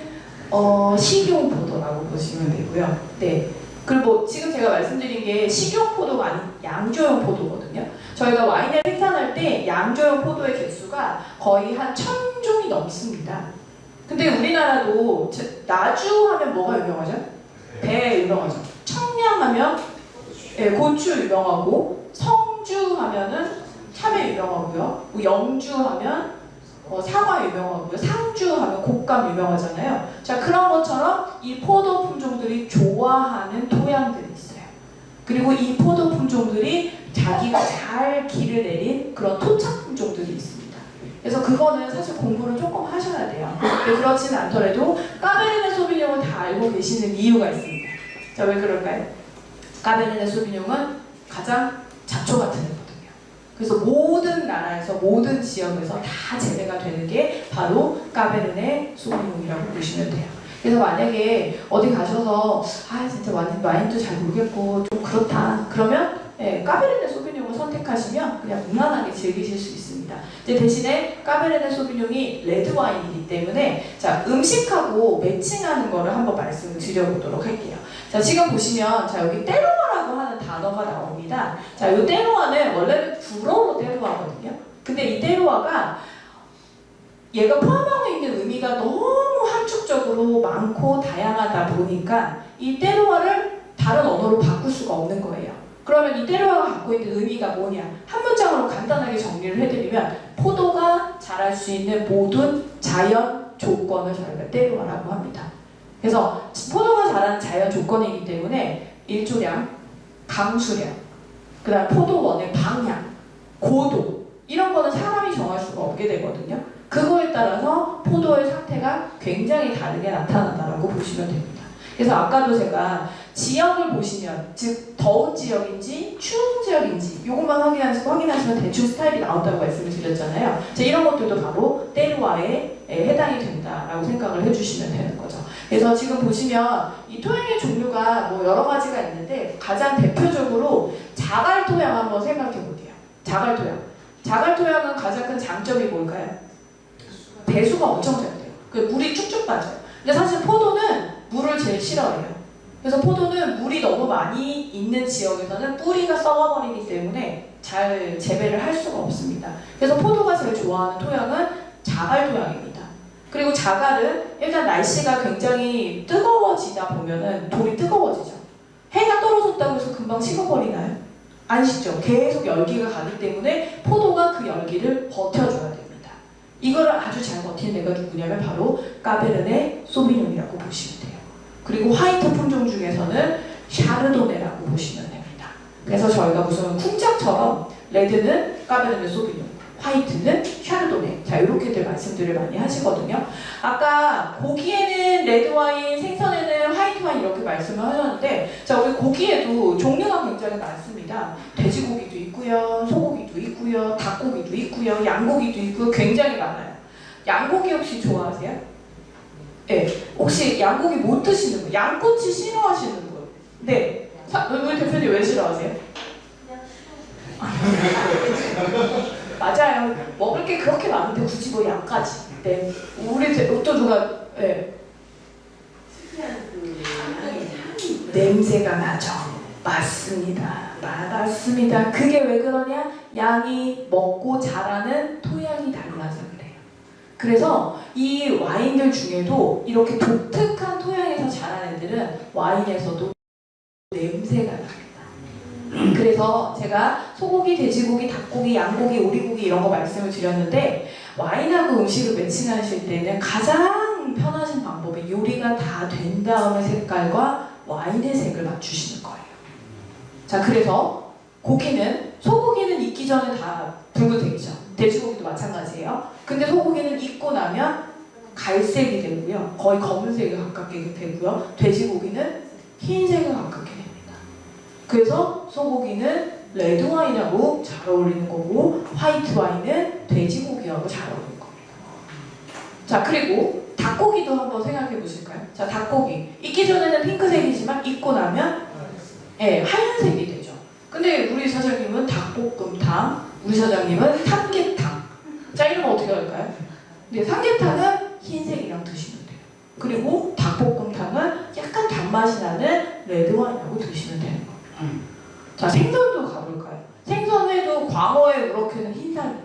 식용포도라고 보시면 되고요. 네. 그리고 지금 제가 말씀드린 게 식용포도가 아닌 양조용 포도거든요. 저희가 와인을 생산할 때 양조용 포도의 개수가 거의 한 1000종이 넘습니다. 근데 우리나라도 나주 하면 뭐가 유명하죠? 배 유명하죠. 청량하면 고추 유명하고, 성주 하면은 참외 유명하고요. 뭐 영주 하면 사과 유명하고요. 상주 하면 곶감 유명하잖아요. 자, 그런 것처럼 이 포도 품종들이 좋아하는 토양들이 있어요. 그리고 이 포도 품종들이 자기가 잘 기를 내린 그런 토착 품종들이 있습니다. 그래서 그거는 사실 공부를 조금 하셔야 돼요. 근데 그렇지는 않더라도 까베르네 소비뇽을 다 알고 계시는 이유가 있습니다. 자, 왜 그럴까요? 까베르네 소비뇽은 가장 잡초 같은 애거든요. 그래서 모든 나라에서, 모든 지역에서 다 재배가 되는 게 바로 까베르네 소비뇽이라고 보시면 돼요. 그래서 만약에 어디 가셔서 진짜 와인도 잘 모르겠고 좀 그렇다 그러면 까베르네 소비뇽을 선택하시면 그냥 무난하게 즐기실 수 있습니다. 이제 대신에 까베르네 소비뇽이 레드 와인이기 때문에 자, 음식하고 매칭하는 거를 한번 말씀을 드려보도록 할게요. 자, 지금 보시면 자, 여기 테루아라고 하는 단어가 나옵니다. 자, 이 테루아는 원래는 불어로 테루아거든요. 근데 이 테루아가 얘가 포함하고 있는 의미가 너무 함축적으로 많고 다양하다 보니까 이 테루아를 다른 언어로 바꿀 수가 없는 거예요. 그러면 이 테루아가 갖고 있는 의미가 뭐냐? 한 문장으로 간단하게 정리를 해드리면 포도가 자랄 수 있는 모든 자연 조건을 저희가 테루아라고 합니다. 그래서 포도가 자라는 자연 조건이기 때문에 일조량, 강수량, 그 다음 포도원의 방향, 고도 이런 거는 사람이 정할 수가 없게 되거든요. 그거에 따라서 포도의 상태가 굉장히 다르게 나타난다고 보시면 됩니다. 그래서 아까도 제가 지역을 보시면, 즉 더운 지역인지 추운 지역인지 이것만 확인하시면 대충 스타일이 나온다고 말씀을 드렸잖아요. 이런 것들도 바로 테루아에 해당이 된다라고 생각을 해주시면 되는 거죠. 그래서 지금 보시면 이 토양의 종류가 뭐 여러 가지가 있는데 가장 대표적으로 자갈 토양 한번 생각해 볼게요. 자갈 토양. 자갈 토양은 가장 큰 장점이 뭘까요? 배수가 엄청 잘 돼요. 그 물이 쭉쭉 빠져요. 근데 사실 포도는 물을 제일 싫어해요. 그래서 포도는 물이 너무 많이 있는 지역에서는 뿌리가 썩어버리기 때문에 잘 재배를 할 수가 없습니다. 그래서 포도가 제일 좋아하는 토양은 자갈 토양입니다. 그리고 자갈은 일단 날씨가 굉장히 뜨거워지다 보면은 돌이 뜨거워지죠. 해가 떨어졌다고 해서 금방 식어버리나요? 안 식죠. 계속 열기가 가기 때문에 포도가 그 열기를 버텨줘야 됩니다. 이거를 아주 잘 버티는 애가 누구냐면 바로 까베르네 소비뇽이라고 보시면 돼요. 그리고 화이트 품종 중에서는 샤르도네라고 보시면 됩니다. 그래서 저희가 무슨 쿵짝처럼 레드는 까베르네 소비뇽, 화이트는 샤르도네. 자, 이렇게들 말씀들을 많이 하시거든요. 아까 고기에는 레드 와인, 생선에는 화이트 와인 이렇게 말씀을 하셨는데, 자, 우리 고기에도 종류가 굉장히 많습니다. 돼지고기도 있고요, 소고기도 있고요, 닭고기도 있고요, 양고기도 있고요, 굉장히 많아요. 양고기 혹시 좋아하세요? 네. 혹시 양고기 못 드시는 분? 양꼬치 싫어하시는 분? 네. 우리 대표님 왜 싫어하세요? 맞아요. 먹을 게 그렇게 많은데 굳이 뭐 양까지. 네. 우리 또 누가 냄새가 나죠. 맞습니다. 맞습니다. 그게 왜 그러냐? 양이 먹고 자라는 토양이 달라서 그래요. 그래서 이 와인들 중에도 이렇게 독특한 토양에서 자란 애들은 와인에서도 냄새가 납니다. 그래서 제가 소고기, 돼지고기, 닭고기, 양고기, 오리고기 이런 거 말씀을 드렸는데 와인하고 음식을 매칭하실 때는 가장 편하신 방법이 요리가 다 된 다음에 색깔과 와인의 색을 맞추시는 거예요. 자, 그래서 고기는 소고기는 익기 전에 다 붉은색이죠. 돼지고기도 마찬가지예요. 근데 소고기는 익고 나면 갈색이 되고요. 거의 검은색에 가깝게 되고요. 돼지고기는 흰색에 가깝게 됩니다. 그래서 소고기는 레드 와인하고 잘 어울리는 거고 화이트 와인은 돼지고기하고 잘 어울리는 겁니다. 자, 그리고 닭고기도 한번 생각해 보실까요? 자, 닭고기 익기 전에는 핑크색이지만 익고 나면 하얀색이 되죠. 근데 우리 사장님은 닭볶음탕, 우리 사장님은 삼계탕. 자, 이러면 어떻게 할까요? 네, 삼계탕은 흰색이랑 드시면 돼요. 그리고 닭볶음탕은 약간 단맛이 나는 레드와인하고 드시면 되는 겁니다. 자, 생선도 가볼까요? 생선에도 광어의 우럭회는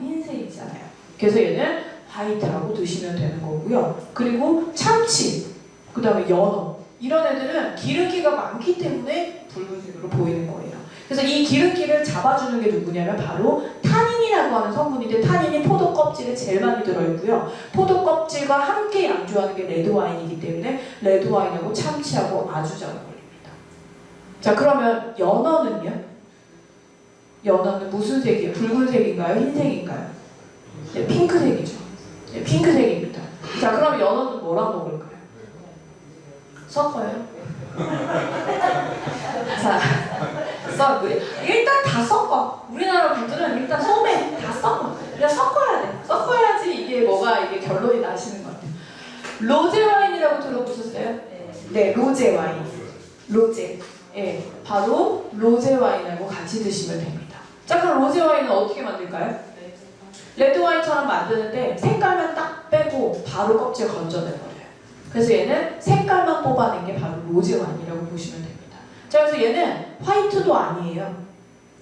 흰색이잖아요. 그래서 얘는 화이트하고 드시면 되는 거고요. 그리고 참치, 그 다음에 연어, 이런 애들은 기름기가 많기 때문에 붉은색으로 보이는 거예요. 그래서 이 기름기를 잡아주는 게 누구냐면 바로 타닌이라고 하는 성분인데, 타닌이 포도 껍질에 제일 많이 들어있고요. 포도 껍질과 함께 양조하는 게 레드와인이기 때문에 레드와인하고 참치하고 아주 잘 어울립니다. 자, 그러면 연어는요? 연어는 무슨 색이에요? 붉은색인가요? 흰색인가요? 네, 핑크색이죠. 네, 핑크색입니다. 자, 그럼 연어는 뭐랑 먹을까요? 섞어요. 자, 일단 다 섞어. 우리나라 분들은 일단 소매 다 섞어. 그냥 섞어야 돼. 섞어야지 이게 결론이 나시는 것 같아요. 로제 와인이라고 들어보셨어요? 네, 로제 와인. 로제. 예, 바로 로제 와인하고 같이 드시면 됩니다. 자, 그럼 로제 와인은 어떻게 만들까요? 레드 와인처럼 만드는데 색깔만 딱 빼고 바로 껍질 건져내버려요. 그래서 얘는 색깔만 뽑아낸 게 바로 로제 와인이라고 보시면 됩니다. 자, 그래서 얘는 화이트도 아니에요.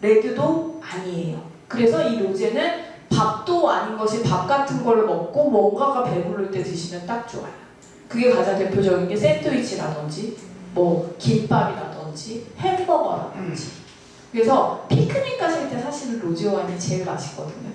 레드도 아니에요. 그래서 이 로제는 밥도 아닌 것이 밥 같은 걸 먹고 뭔가가 배부를 때 드시면 딱 좋아요. 그게 가장 대표적인 게 샌드위치라든지 뭐 김밥이라든지 햄버거라든지. 그래서 피크닉 가실 때 사실은 로제 와인이 제일 맛있거든요.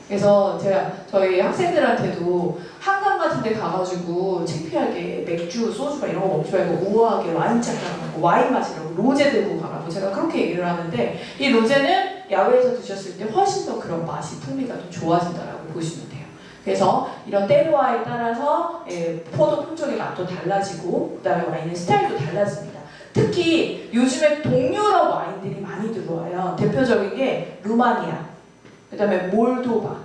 그래서 제가 저희 학생들한테도 한강 같은 데 가가지고 창피하게 맥주, 소주가 이런 거 먹지 말고 우아하게 와인잔 가라고, 와인 마시라고 로제 들고 가라고 제가 그렇게 얘기를 하는데, 이 로제는 야외에서 드셨을 때 훨씬 더 그런 맛이, 풍미가 좀 좋아진다라고 보시면 돼요. 그래서 이런 때르와에 따라서 포도 품종의 맛도 달라지고, 그 다음에 와인의 스타일도 달라집니다. 특히 요즘에 동유럽 와인들이 많이 들어와요. 대표적인 게 루마니아, 그 다음에 몰도바,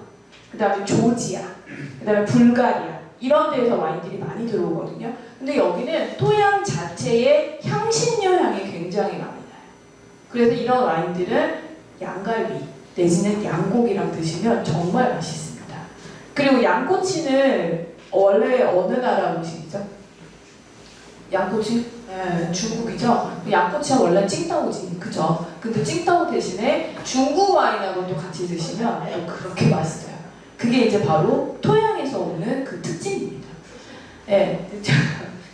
그 다음에 조지아, 그 다음에 불가리아, 이런 데에서 와인들이 많이 들어오거든요. 근데 여기는 토양 자체의 향신료 향이 굉장히 많이 나요. 그래서 이런 와인들은 양갈비 내지는 양고기랑 드시면 정말 맛있습니다. 그리고 양꼬치는 원래 어느 나라 음식이죠? 양꼬치? 네, 중국이죠. 양꼬치가 원래 찡따오지, 그죠? 근데 찡따오 대신에 중국 와인하고 또 같이 드시면 또 그렇게 맛있어요. 그게 이제 바로 토양에서 오는 그 특징입니다. 네,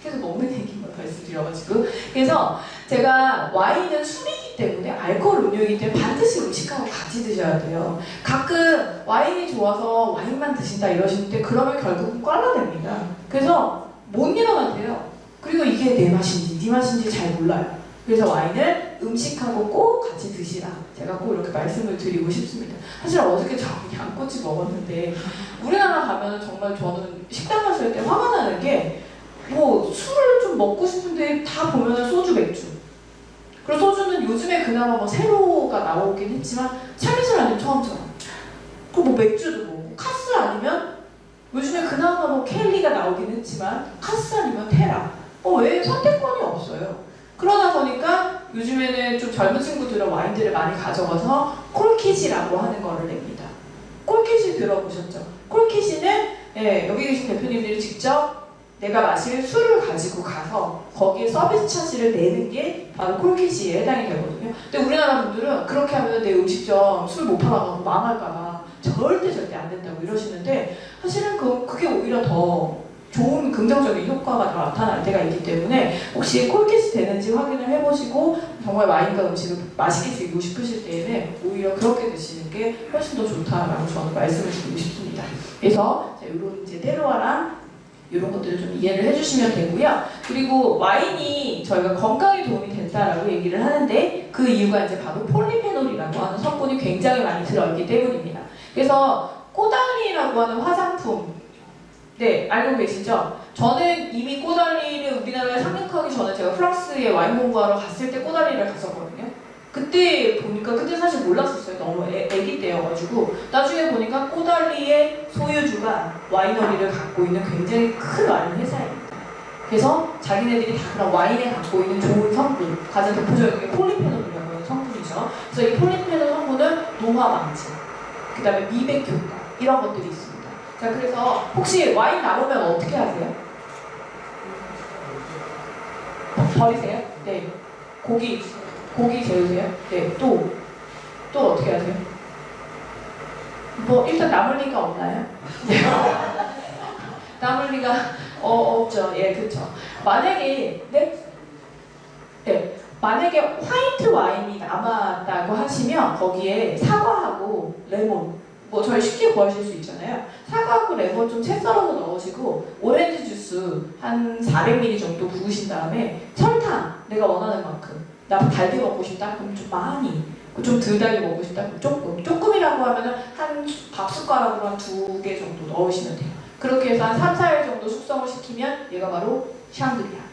계속 먹는 얘기만 말씀드려가지고. 그래서 제가 와인은 술이기 때문에, 알코올 음료이기 때문에 반드시 음식하고 같이 드셔야 돼요. 가끔 와인이 좋아서 와인만 드신다 이러시는데 그러면 결국은 꽐라됩니다. 그래서 못 일어나세요. 그리고 이게 내 맛인지 네 맛인지 잘 몰라요. 그래서 와인은 음식하고 꼭 같이 드시라, 제가 꼭 이렇게 말씀을 드리고 싶습니다. 사실 어저께 저 양꼬치 먹었는데, 우리나라 가면 정말 저는 식당 갔을 때 화가 나는 게, 뭐 술을 좀 먹고 싶은데 다 보면은 소주, 맥주. 그리고 소주는 요즘에 그나마 뭐 세로가 나오긴 했지만 샤미슬 아니면 처음처럼. 그리고 뭐 맥주도 뭐 카스 아니면 요즘에 그나마 뭐 켈리가 나오긴 했지만 카스 아니면 테라. 왜 선택권이 없어요. 그러다 보니까 요즘에는 좀 젊은 친구들은 와인들을 많이 가져가서 콜킷이라고 하는 거를 냅니다. 콜킷이 들어보셨죠? 콜킷이는 여기 계신 대표님들이 직접 내가 마실 술을 가지고 가서 거기에 서비스 차지를 내는 게 바로 콜킷이에 해당이 되거든요. 근데 우리나라 분들은 그렇게 하면 내 음식점 술 못 팔아가고 망할까봐 절대 안 된다고 이러시는데, 사실은 그게 오히려 더 좋은 긍정적인 효과가 나타날 때가 있기 때문에 혹시 콜킷이 되는지 확인을 해보시고 정말 와인과 음식을 맛있게 즐기고 싶으실 때에는 오히려 그렇게 드시는 게 훨씬 더 좋다라고 저는 말씀을 드리고 싶습니다. 그래서 이런 이제 테르와랑 이런 것들을 좀 이해를 해주시면 되고요. 그리고 와인이 저희가 건강에 도움이 된다라고 얘기를 하는데, 그 이유가 이제 바로 폴리페놀이라고 하는 성분이 굉장히 많이 들어있기 때문입니다. 그래서 꼬달리라고 하는 화장품, 네, 알고 계시죠? 저는 이미 꼬달리를 우리나라에 상륙하기 전에 제가 프랑스에 와인 공부하러 갔을 때 꼬달리를 갔었거든요. 그때 보니까, 그때 사실 몰랐었어요. 너무 애기 때여가지고. 나중에 보니까 꼬달리의 소유주가 와이너리를 갖고 있는 굉장히 큰 와인 회사입니다. 그래서 자기네들이 다 그런 와인에 갖고 있는 좋은 성분, 가장 대표적인 게 폴리페놀이라고 하는 성분이죠. 그죠? 그래서 이 폴리페놀 성분은 노화 방지, 그 다음에 미백 효과 이런 것들이 있습니다. 자, 그래서 혹시 와인 남으면 어떻게 하세요? 버리세요? 네. 고기 재우세요? 네. 또 어떻게 하세요? 뭐 일단 남을 리가 없나요? 네. 남을 리가 없죠. 예, 그렇죠. 만약에 만약에 화이트 와인이 남았다고 하시면 거기에 사과하고 레몬, 뭐 저희 쉽게 구하실 수 있잖아요. 사과하고 레몬 좀 채 썰어서 넣으시고 오렌지 주스 한 400ml 정도 부으신 다음에 설탕 내가 원하는 만큼, 나 달게 먹고 싶다 그럼 좀 많이, 좀 덜 달게 먹고 싶다 그럼 조금이라고 하면은 한 밥숟가락으로 한 2개 정도 넣으시면 돼요. 그렇게 해서 한 3, 4일 정도 숙성을 시키면 얘가 바로 샹그리아.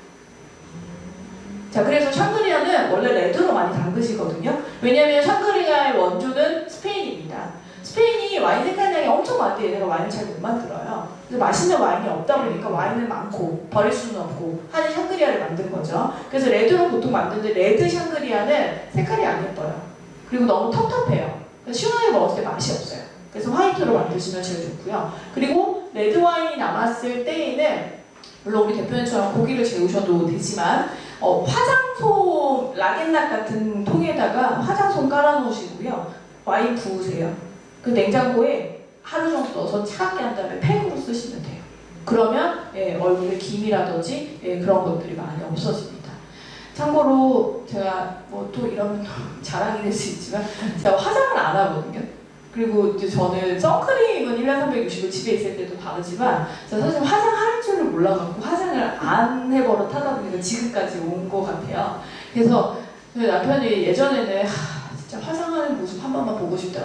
자, 그래서 샹그리아는 원래 레드로 많이 담그시거든요. 왜냐하면 샹그리아의 원조는 스페인입니다. 스페인이 와인 생산량이 엄청 많은데 얘네가 와인을 잘 못 만들어요. 그래서 맛있는 와인이 없다 보니까 와인은 많고 버릴 수는 없고 하는 샹그리아를 만든 거죠. 그래서 레드로 보통 만드는데 레드 샹그리아는 색깔이 안 예뻐요. 그리고 너무 텁텁해요. 그래서 시원하게 먹었을 때 맛이 없어요. 그래서 화이트로 만드시면 제일 좋고요. 그리고 레드 와인이 남았을 때에는 물론 우리 대표님처럼 고기를 재우셔도 되지만 화장솜, 라겐락 같은 통에다가 화장솜 깔아놓으시고요. 와인 부으세요. 그 냉장고에 하루 정도 넣어서 차갑게 한 다음에 팩으로 쓰시면 돼요. 그러면 얼굴에 김이라든지 그런 것들이 많이 없어집니다. 참고로 제가 뭐 또 이러면 자랑이 될 수 있지만 제가 화장을 안 하거든요. 그리고 이제 저는 선크림은 1년 360일 집에 있을 때도 바르지만 제가 사실 화장할 줄을 몰라갖고 화장을 안 해버릇 하다 보니까 지금까지 온 것 같아요. 그래서 저희 남편이 예전에는 진짜 화장하는 모습 한 번만 보고 싶다.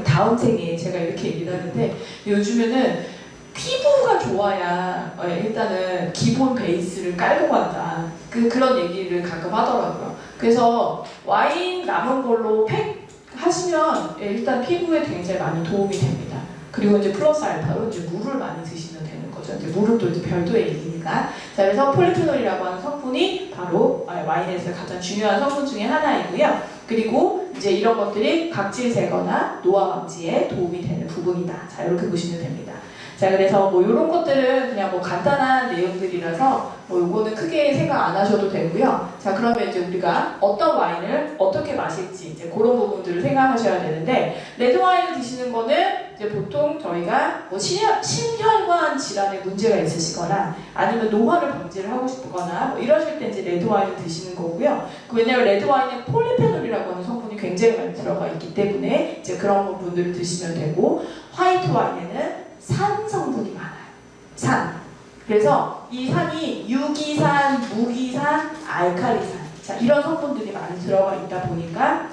다음 생에 제가 이렇게 얘기를 하는데 요즘에는 피부가 좋아야 일단은 기본 베이스를 깔고 간다. 그런 얘기를 가끔 하더라고요. 그래서 와인 남은 걸로 팩 하시면 일단 피부에 굉장히 많이 도움이 됩니다. 그리고 이제 플러스 알파로 이제 물을 많이 드시면 되는 거죠. 이제 물은 또 이제 별도의 얘기니까. 자, 그래서 폴리페놀이라고 하는 성분이 바로 와인에서 가장 중요한 성분 중에 하나이고요. 그리고 이제 이런 것들이 각질 제거나 노화 방지에 도움이 되는 부분이다. 자, 이렇게 보시면 됩니다. 자, 그래서 뭐 이런 것들은 그냥 뭐 간단한 내용들이라서 뭐 요거는 크게 생각 안 하셔도 되고요. 자, 그러면 이제 우리가 어떤 와인을 어떻게 마실지 이제 그런 부분들을 생각하셔야 되는데, 레드 와인을 드시는 거는 이제 보통 저희가 뭐 심혈관 질환에 문제가 있으시거나 아니면 노화를 방지를 하고 싶거나 뭐 이러실 때 이제 레드 와인을 드시는 거고요. 왜냐하면 레드 와인에 폴리페놀이라고 하는 성분이 굉장히 많이 들어가 있기 때문에 이제 그런 분들을 드시면 되고, 화이트 와인에는 산 성분이 많아요. 산. 그래서 이 산이 유기산, 무기산, 알칼리산. 자, 이런 성분들이 많이 들어가 있다 보니까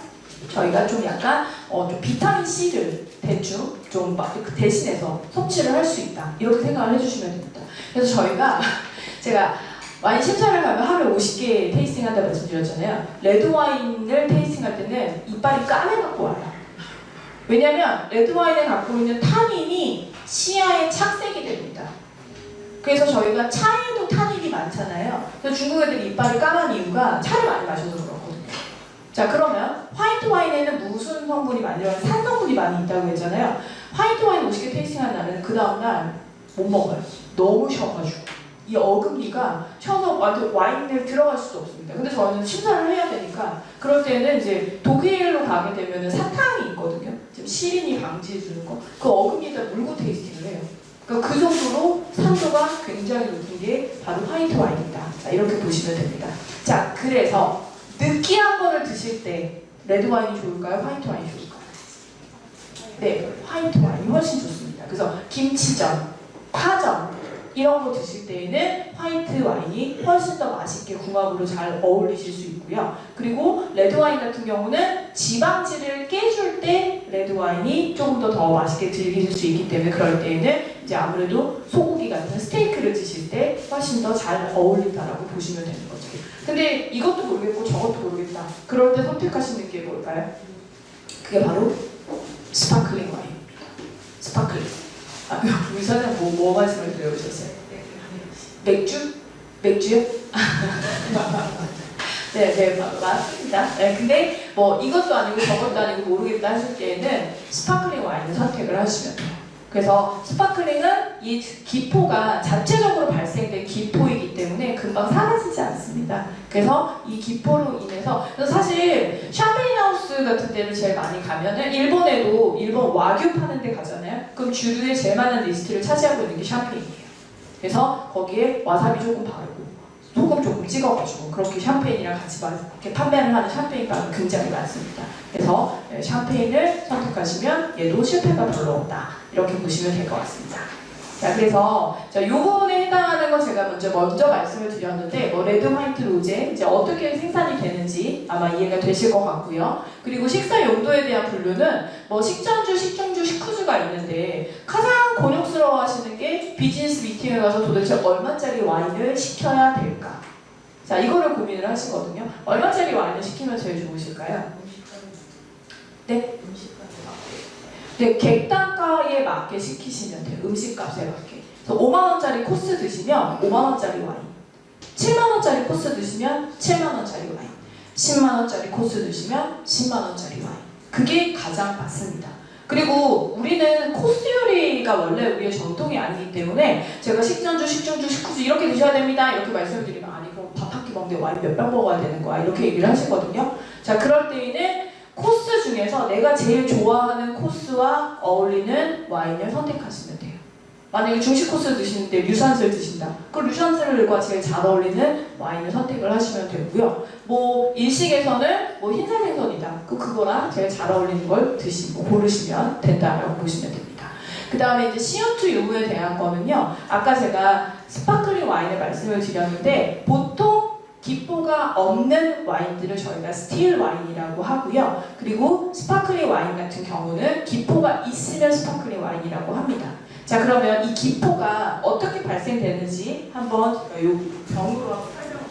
저희가 좀 약간 좀 비타민 C를 대충 좀 대신해서 섭취를 할 수 있다. 이렇게 생각을 해주시면 됩니다. 그래서 저희가 제가 와인 심사를 가면 하루에 50개 테이스팅 한다고 말씀드렸잖아요. 레드 와인을 테이스팅할 때는 이빨이 까매갖고 와요. 왜냐하면 레드 와인에 갖고 있는 타닌이 치아에 착색이 됩니다. 그래서 저희가 차에도 타닌이 많잖아요. 그래서 중국 애들이 이빨이 까만 이유가 차를 많이 마셔서 그렇거든요. 자, 그러면 화이트 와인에는 무슨 성분이 많이 들어가요? 산 성분이 많이 있다고 했잖아요. 화이트 와인 50개 테이스팅한 날은 그 다음날 못 먹어요. 너무 쉬어가지고. 이 어금니가 쉬어서 완전 와인을 들어갈 수도 없습니다. 근데 저희는 심사를 해야 되니까 그럴 때는 이제 독일로 가게 되면 사탕이 있거든요. 지금 시린이 방지해주는 거. 그 어금니에다 물고 테이스팅을 해요. 그러니까 그 정도로 산도가 굉장히 높은 게 바로 화이트 와인이다. 자, 이렇게 보시면 됩니다. 자, 그래서 느끼한 거를 드실 때 레드 와인이 좋을까요? 화이트 와인이 좋을까요? 네, 화이트 와인이 훨씬 좋습니다. 그래서 김치전, 파전 이런 거 드실 때에는 화이트 와인이 훨씬 더 맛있게 궁합으로 잘 어울리실 수 있고요. 그리고 레드 와인 같은 경우는 지방질을 깨줄 때 레드 와인이 조금 더 맛있게 즐기실 수 있기 때문에 그럴 때에는 이제 아무래도 소고기 같은 스테이크를 드실 때 훨씬 더 잘 어울린다라고 보시면 되는 거죠. 근데 이것도 모르겠고 저것도 모르겠다. 그럴 때 선택하시는 게 뭘까요? 그게 바로 스파클링 와인입니다. 스파클링. 우리 사장님 뭐 말씀을 드려보셨어요? 맥주? 맥주요? 네, 맞습니다. 네, 근데 뭐 이것도 아니고 저것도 아니고 모르겠다 하실 때에는 스파클링 와인을 선택을 하시면 돼요. 그래서 스파클링은 이 기포가 자체적으로 발생된 기포이기 때문에 금방 사라지지 않습니다. 그래서 이 기포로 인해서 사실 샴페인 하우스 같은 데를 제일 많이 가면은 일본에도 일본 와규 파는 데 가잖아요. 그럼 주류의 제일 많은 리스트를 차지하고 있는 게 샴페인이에요. 그래서 거기에 와사비 조금 바르고 소금 조금 찍어가지고 그렇게 샴페인이랑 같이 이렇게 판매를 하는 샴페인 바는 굉장히 많습니다. 그래서 샴페인을 선택하시면 얘도 실패가 별로 없다. 이렇게 보시면 될 것 같습니다. 자, 그래서 요번에 해당하는 거 제가 먼저 말씀을 드렸는데 레드 화이트 로제 이제 어떻게 생산이 되는지 아마 이해가 되실 것 같고요. 그리고 식사 용도에 대한 분류는 식전주, 식중주, 식후주가 있는데 가장 곤욕스러워하시는 게 비즈니스 미팅에 가서 도대체 얼마짜리 와인을 시켜야 될까? 자, 이거를 고민을 하시거든요. 얼마짜리 와인을 시키면 제일 좋으실까요? 네? 네, 객단가에 맞게 시키시면 돼요. 음식값에 맞게. 그래서 5만원짜리 코스 드시면 5만원짜리 와인, 7만원짜리 코스 드시면 7만원짜리 와인, 10만원짜리 코스 드시면 10만원짜리 와인. 그게 가장 맞습니다. 그리고 우리는 코스 요리가 원래 우리의 전통이 아니기 때문에 제가 식전주, 식중주, 식후주 이렇게 드셔야 됩니다. 이렇게 말씀을 드리면 아니 그럼 밥 한 끼 먹는데 와인 몇 병 먹어야 되는 거야. 이렇게 얘기를 하시거든요. 자, 그럴 때에는 코스 중에서 내가 제일 좋아하는 코스와 어울리는 와인을 선택하시면 돼요. 만약에 중식 코스 드시는데 류산슬 드신다. 그럼 류산슬과 제일 잘 어울리는 와인을 선택을 하시면 되고요. 일식에서는 흰살 생선이다. 그거랑 제일 잘 어울리는 걸 고르시면 된다라고 보시면 됩니다. 그 다음에 이제 CO2 요구에 대한 거는요. 아까 제가 스파클링 와인을 말씀을 드렸는데 보통 기포가 없는 와인들을 저희가 스틸 와인이라고 하고요. 그리고 스파클링 와인 같은 경우는 기포가 있으면 스파클링 와인이라고 합니다. 자, 그러면 이 기포가 어떻게 발생되는지 한번 제가 이 병으로 한번 설명을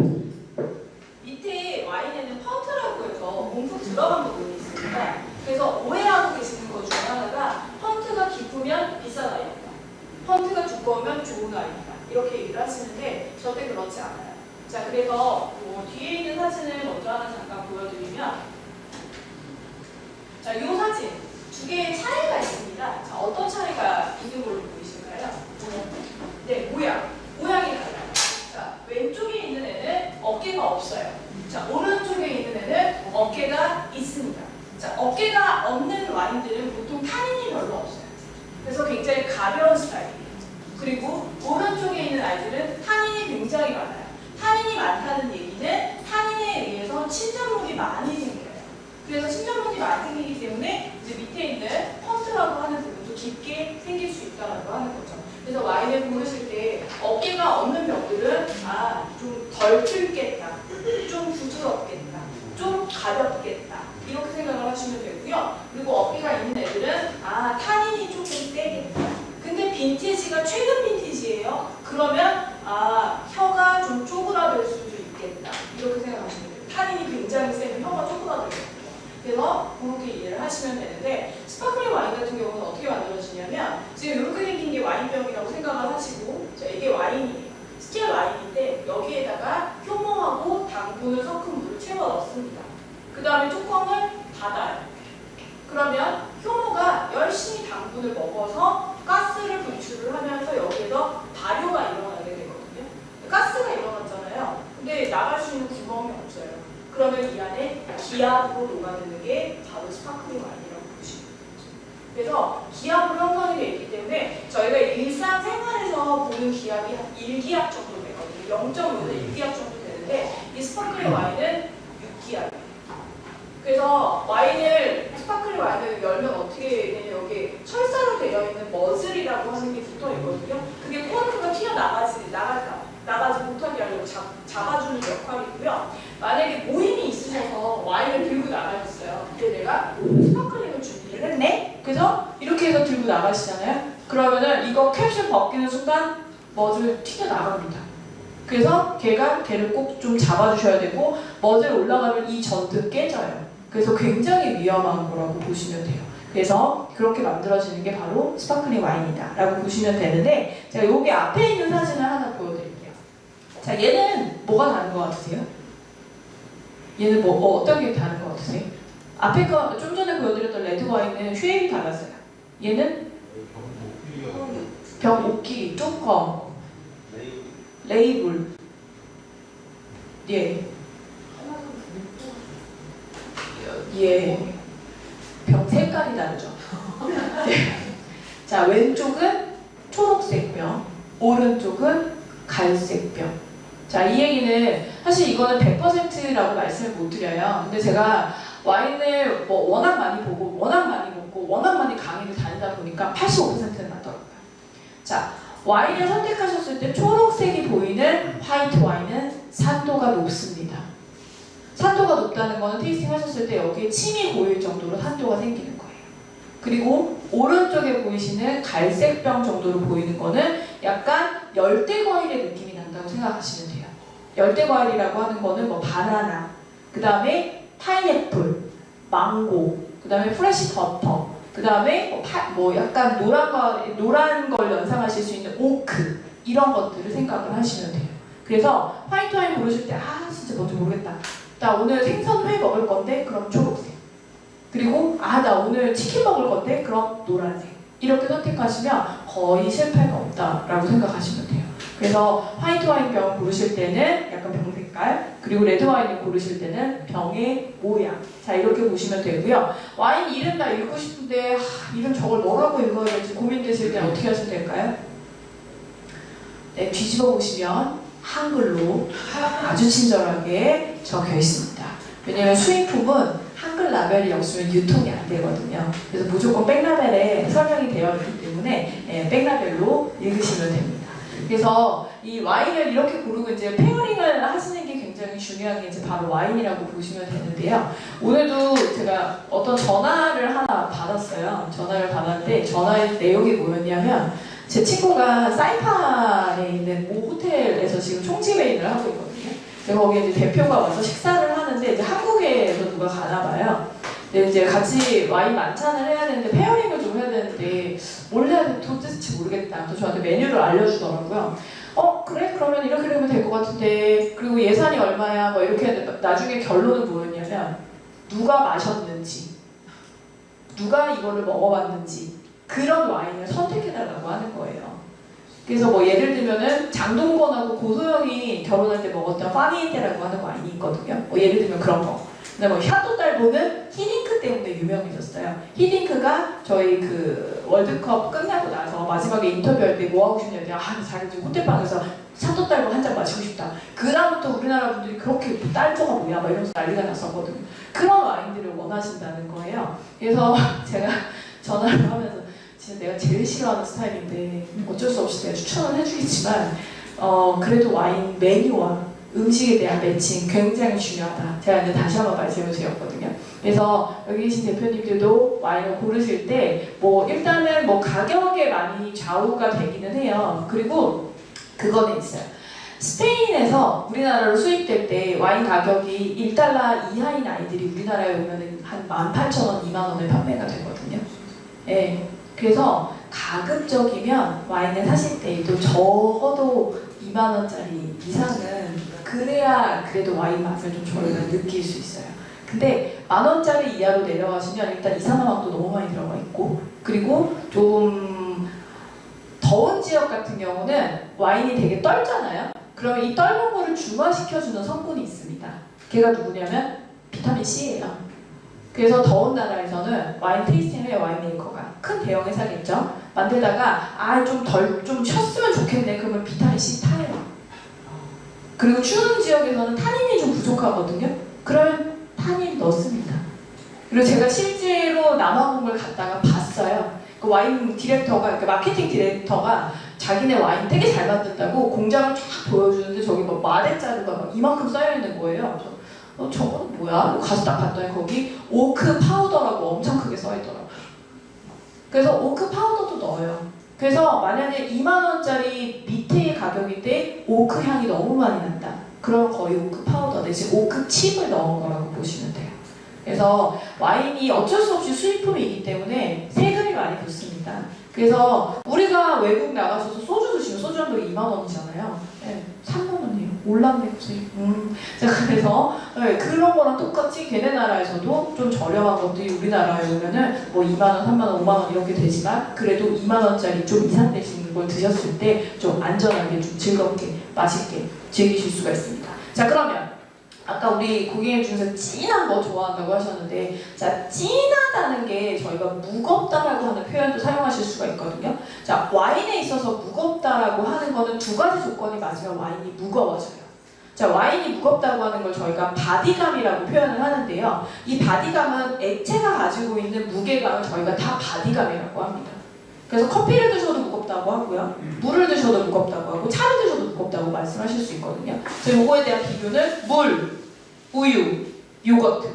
드릴게요. 밑에 와인에는 펀트라고 해서 뭉툭 들어간 부분이 있습니다. 그래서 오해하고 계시는 것 중에 하나가 펀트가 깊으면 비싼 와인이다. 펀트가 두꺼우면 좋은 와인이다. 이렇게 얘기를 하시는데 절대 그렇지 않아요. 자, 그래서 뒤에 있는 사진을 먼저 하나 잠깐 보여드리면 자, 이 사진 두 개의 차이가 있습니다. 자, 어떤 차이가 있는 걸로 보이실까요? 네, 모양이 달라요. 자, 왼쪽에 있는 애는 어깨가 없어요. 자, 오른쪽에 있는 애는 어깨가 있습니다. 자, 어깨가 없는 와인들은 보통 타닌이 별로 없어요. 그래서 굉장히 가벼운 스타일이에요. 그리고 오른쪽에 있는 아이들은 타닌이 굉장히 많아요. 타닌이 많다는 얘기는 타닌에 의해서 침전물이 많이 생겨요. 그래서 침전물이 많이 생기기 때문에 이제 밑에 있는 펀트라고 하는 부분도 깊게 생길 수 있다고 하는 거죠. 그래서 와인을 고르실 때 어깨가 없는 병들은 좀 덜 뚫겠다, 좀 부드럽겠다, 좀 가볍겠다 이렇게 생각을 하시면 되고요. 그리고 어깨가 있는 애들은 타닌이 조금 세겠다. 근데 빈티지가 최근 빈티지예요. 그러면 혀가 좀 쪼그라들 수도 있겠다. 이렇게 생각하시면 돼요. 타닌이 굉장히 세면 혀가 쪼그라들거든요. 그래서 그렇게 이해를 하시면 되는데 스파클링 와인 같은 경우는 어떻게 만들어지냐면 지금 이렇게 생긴 게 와인병이라고 생각을 하시고 자, 이게 와인이에요. 스틸 와인인데 여기에다가 효모하고 당분을 섞은 물을 채워 넣습니다. 그 다음에 뚜껑을 닫아요. 그러면 효모가 열심히 당분을 먹어서 가스를 분출을 하면서 여기에서 발효가 일어나게 되거든요. 가스가 일어났잖아요. 근데 나갈 수 있는 구멍이 없어요. 그러면 이 안에 기압으로 녹아드는 게 바로 스파클링 와인이라고 보시면 됩니다. 그래서 기압으로 형성이 되어 있기 때문에 저희가 일상생활에서 보는 기압이 한 1기압 정도 되거든요. 0.5에서 1기압 정도 되는데 이 스파클링 와인은 6기압이에요. 그래서 스파클링 와인을 열면 어떻게 되냐면 여기 철사로 되어 있는 머즐이라고 하는 게 붙어 있거든요. 그게 코르크가 튀어나가지 못하게 하려고 잡아주는 역할이고요. 만약에 모임이 있으셔서 와인을 들고 나가셨어요. 근데 내가 스파클링을 준비를 했네? 그래서 이렇게 해서 들고 나가시잖아요. 그러면은 이거 캡슐 벗기는 순간 머즐 튀어나갑니다. 그래서 걔를 꼭 좀 잡아주셔야 되고 머즐 올라가면 이 전등 깨져요. 그래서 굉장히 위험한 거라고 보시면 돼요. 그래서 그렇게 만들어지는 게 바로 스파클링 와인이다 라고 보시면 되는데 제가 여기 앞에 있는 사진을 하나 보여드릴게요. 자, 얘는 뭐가 다른 것 같으세요? 얘는 어떤 게 다른 것 같으세요? 앞에 거 좀 전에 보여드렸던 레드 와인은 쉐입이 달랐어요. 얘는 병 옷기, 뚜껑, 레이블. 예. 예. 병 색깔이 다르죠. 자, 왼쪽은 초록색 병, 오른쪽은 갈색 병. 자, 이 얘기는 사실 이거는 100%라고 말씀을 못 드려요. 근데 제가 와인을 뭐 워낙 많이 보고 워낙 많이 먹고 워낙 많이 강의를 다니다 보니까 85%는 맞더라고요. 자, 와인을 선택하셨을 때 초록색이 보이는 화이트 와인은 산도가 높습니다. 산도가 높다는 거는 테이스팅 하셨을 때 여기에 침이 고일 정도로 산도가 생기는 거예요. 그리고 오른쪽에 보이시는 갈색병 정도로 보이는 거는 약간 열대과일의 느낌이 난다고 생각하시면 돼요. 열대과일이라고 하는 거는 뭐 바나나, 그 다음에 파인애플, 망고, 그 다음에 프레시 버터, 그 다음에 뭐 약간 노란 걸 연상하실 수 있는 오크, 이런 것들을 생각을 하시면 돼요. 그래서 화이트 와인 고르실 때 진짜 뭔지 모르겠다. 나 오늘 생선회 먹을 건데 그럼 초록색. 그리고 나 오늘 치킨 먹을 건데 그럼 노란색. 이렇게 선택하시면 거의 실패가 없다라고 생각하시면 돼요. 그래서 화이트 와인 병 고르실 때는 약간 병 색깔, 그리고 레드 와인을 고르실 때는 병의 모양. 자, 이렇게 보시면 되고요. 와인 이름 다 읽고 싶은데 이름 저걸 뭐라고 읽어야 될지 고민되실 때 어떻게 하시면 될까요? 네, 뒤집어 보시면 한글로 아주 친절하게 적혀 있습니다. 왜냐면 수입품은 한글 라벨이 없으면 유통이 안 되거든요. 그래서 무조건 백라벨에 설명이 되어 있기 때문에 백라벨로 읽으시면 됩니다. 그래서 이 와인을 이렇게 고르고 이제 페어링을 하시는 게 굉장히 중요한 게 이제 바로 와인이라고 보시면 되는데요. 오늘도 제가 어떤 전화를 하나 받았어요. 전화를 받았는데 전화의 내용이 뭐였냐면 제 친구가 사이판에 있는 모 호텔에서 지금 총지배인을 하고 있거든요. 근데 거기에 이제 대표가 와서 식사를 하는데 이제 한국에서 누가 가나 봐요. 근데 이제 같이 와인 만찬을 해야 되는데 페어링을 좀 해야 되는데 뭘 해야 될지 도대체 모르겠다. 그래서 저한테 메뉴를 알려주더라고요. 그래? 그러면 이렇게 되면 될 것 같은데, 그리고 예산이 얼마야? 뭐 이렇게 했는데 나중에 결론은 뭐였냐면 누가 마셨는지, 누가 이거를 먹어봤는지 그런 와인을 선택해달라고 하는 거예요. 그래서 뭐 예를 들면은 장동건하고 고소영이 결혼할 때 먹었던 파니엔테라고 하는 와인이 있거든요. 뭐 예를 들면 그런 거. 그다음에 샤또 딸보는 히딩크 때문에 유명해졌어요. 히딩크가 저희 그 월드컵 끝나고 나서 마지막에 인터뷰할 때 뭐 하고 싶냐고 자기 지금 호텔방에서 샤또 딸보 한 잔 마시고 싶다. 그다음부터 우리나라 분들이 그렇게 딸보가 뭐야 막 이러면서 난리가 났었거든요. 그런 와인들을 원하신다는 거예요. 그래서 제가 전화를 하면서 진짜 내가 제일 싫어하는 스타일인데 어쩔 수 없이 내가 추천을 해주겠지만 그래도 와인 메뉴와 음식에 대한 매칭 굉장히 중요하다. 제가 이제 다시 한번 말씀을 드렸거든요. 그래서 여기 계신 대표님들도 와인을 고르실 때 뭐 일단은 뭐 가격에 많이 좌우가 되기는 해요. 그리고 그거는 있어요. 스페인에서 우리나라로 수입될 때 와인 가격이 1달러 이하인 아이들이 우리나라에 오면 한 18,000원, 2만원에 판매가 되거든요. 네. 그래서 가급적이면 와인을 사실 때도 적어도 2만원짜리 이상은 그래야 그래도 와인 맛을 좀 저희가 느낄 수 있어요. 근데 10,000원짜리 이하로 내려가시면 일단 2, 3만 원도 너무 많이 들어가 있고, 그리고 좀 더운 지역 같은 경우는 와인이 되게 떨잖아요. 그러면 이 떫은 거를 중화시켜주는 성분이 있습니다. 걔가 누구냐면 비타민 C예요. 그래서 더운 나라에서는 와인 테이스팅을 와인 메이커가 큰 대형 회사겠죠. 만들다가 좀 쉬었으면 좋겠네. 그러면 비타민 C 타요. 그리고 추운 지역에서는 타닌이 좀 부족하거든요. 그러면 타닌 넣습니다. 그리고 제가 실제로 남아공을 갔다가 봤어요. 그 와인 디렉터가, 그러니까 마케팅 디렉터가 자기네 와인 되게 잘 만든다고 공장을 쫙 보여주는데 저기 뭐 마대자루가 막 이만큼 쌓여 있는 거예요. 그래서 저거는 뭐야? 가서 딱 봤더니 거기 오크 파우더라고 엄청 크게 써있더라고요. 그래서 오크 파우더도 넣어요. 그래서 만약에 2만원짜리 밑에 가격인데 오크 향이 너무 많이 난다. 그럼 거의 오크 파우더 내지 오크 칩을 넣은 거라고 보시면 돼요. 그래서 와인이 어쩔 수 없이 수입품이기 때문에 세금이 많이 붙습니다. 그래서 우리가 외국 나가셔서 소주 드시면 소주 한 병에 2만원이잖아요. 네, 3만원이에요. 올랐네 선생님. 자 그래서 네, 그런 거랑 똑같이 걔네 나라에서도 좀 저렴한 것들이 우리나라에 오면은 뭐 2만 원, 3만 원, 5만 원 이렇게 되지만 그래도 2만 원짜리 좀 이상 되시는 걸 드셨을 때 좀 안전하게 좀 즐겁게 맛있게 즐기실 수가 있습니다. 자 그러면 아까 우리 고객님 중에서 진한 거 좋아한다고 하셨는데 자 진하다는 게 저희가 무겁다라고 하는 표현도 사용하실 수가 있거든요. 자 와인에 있어서 무겁다라고 하는 거는 두 가지 조건이 맞으면 와인이 무거워져요. 자 와인이 무겁다고 하는 걸 저희가 바디감이라고 표현을 하는데요. 이 바디감은 액체가 가지고 있는 무게감을 저희가 다 바디감이라고 합니다. 그래서 커피를 드셔도 무겁다고 하고요. 물을 드셔도 무겁다고 하고 차를 드셔도 무겁다고 말씀하실 수 있거든요. 그래서 이거에 대한 비교는 물, 우유, 요거트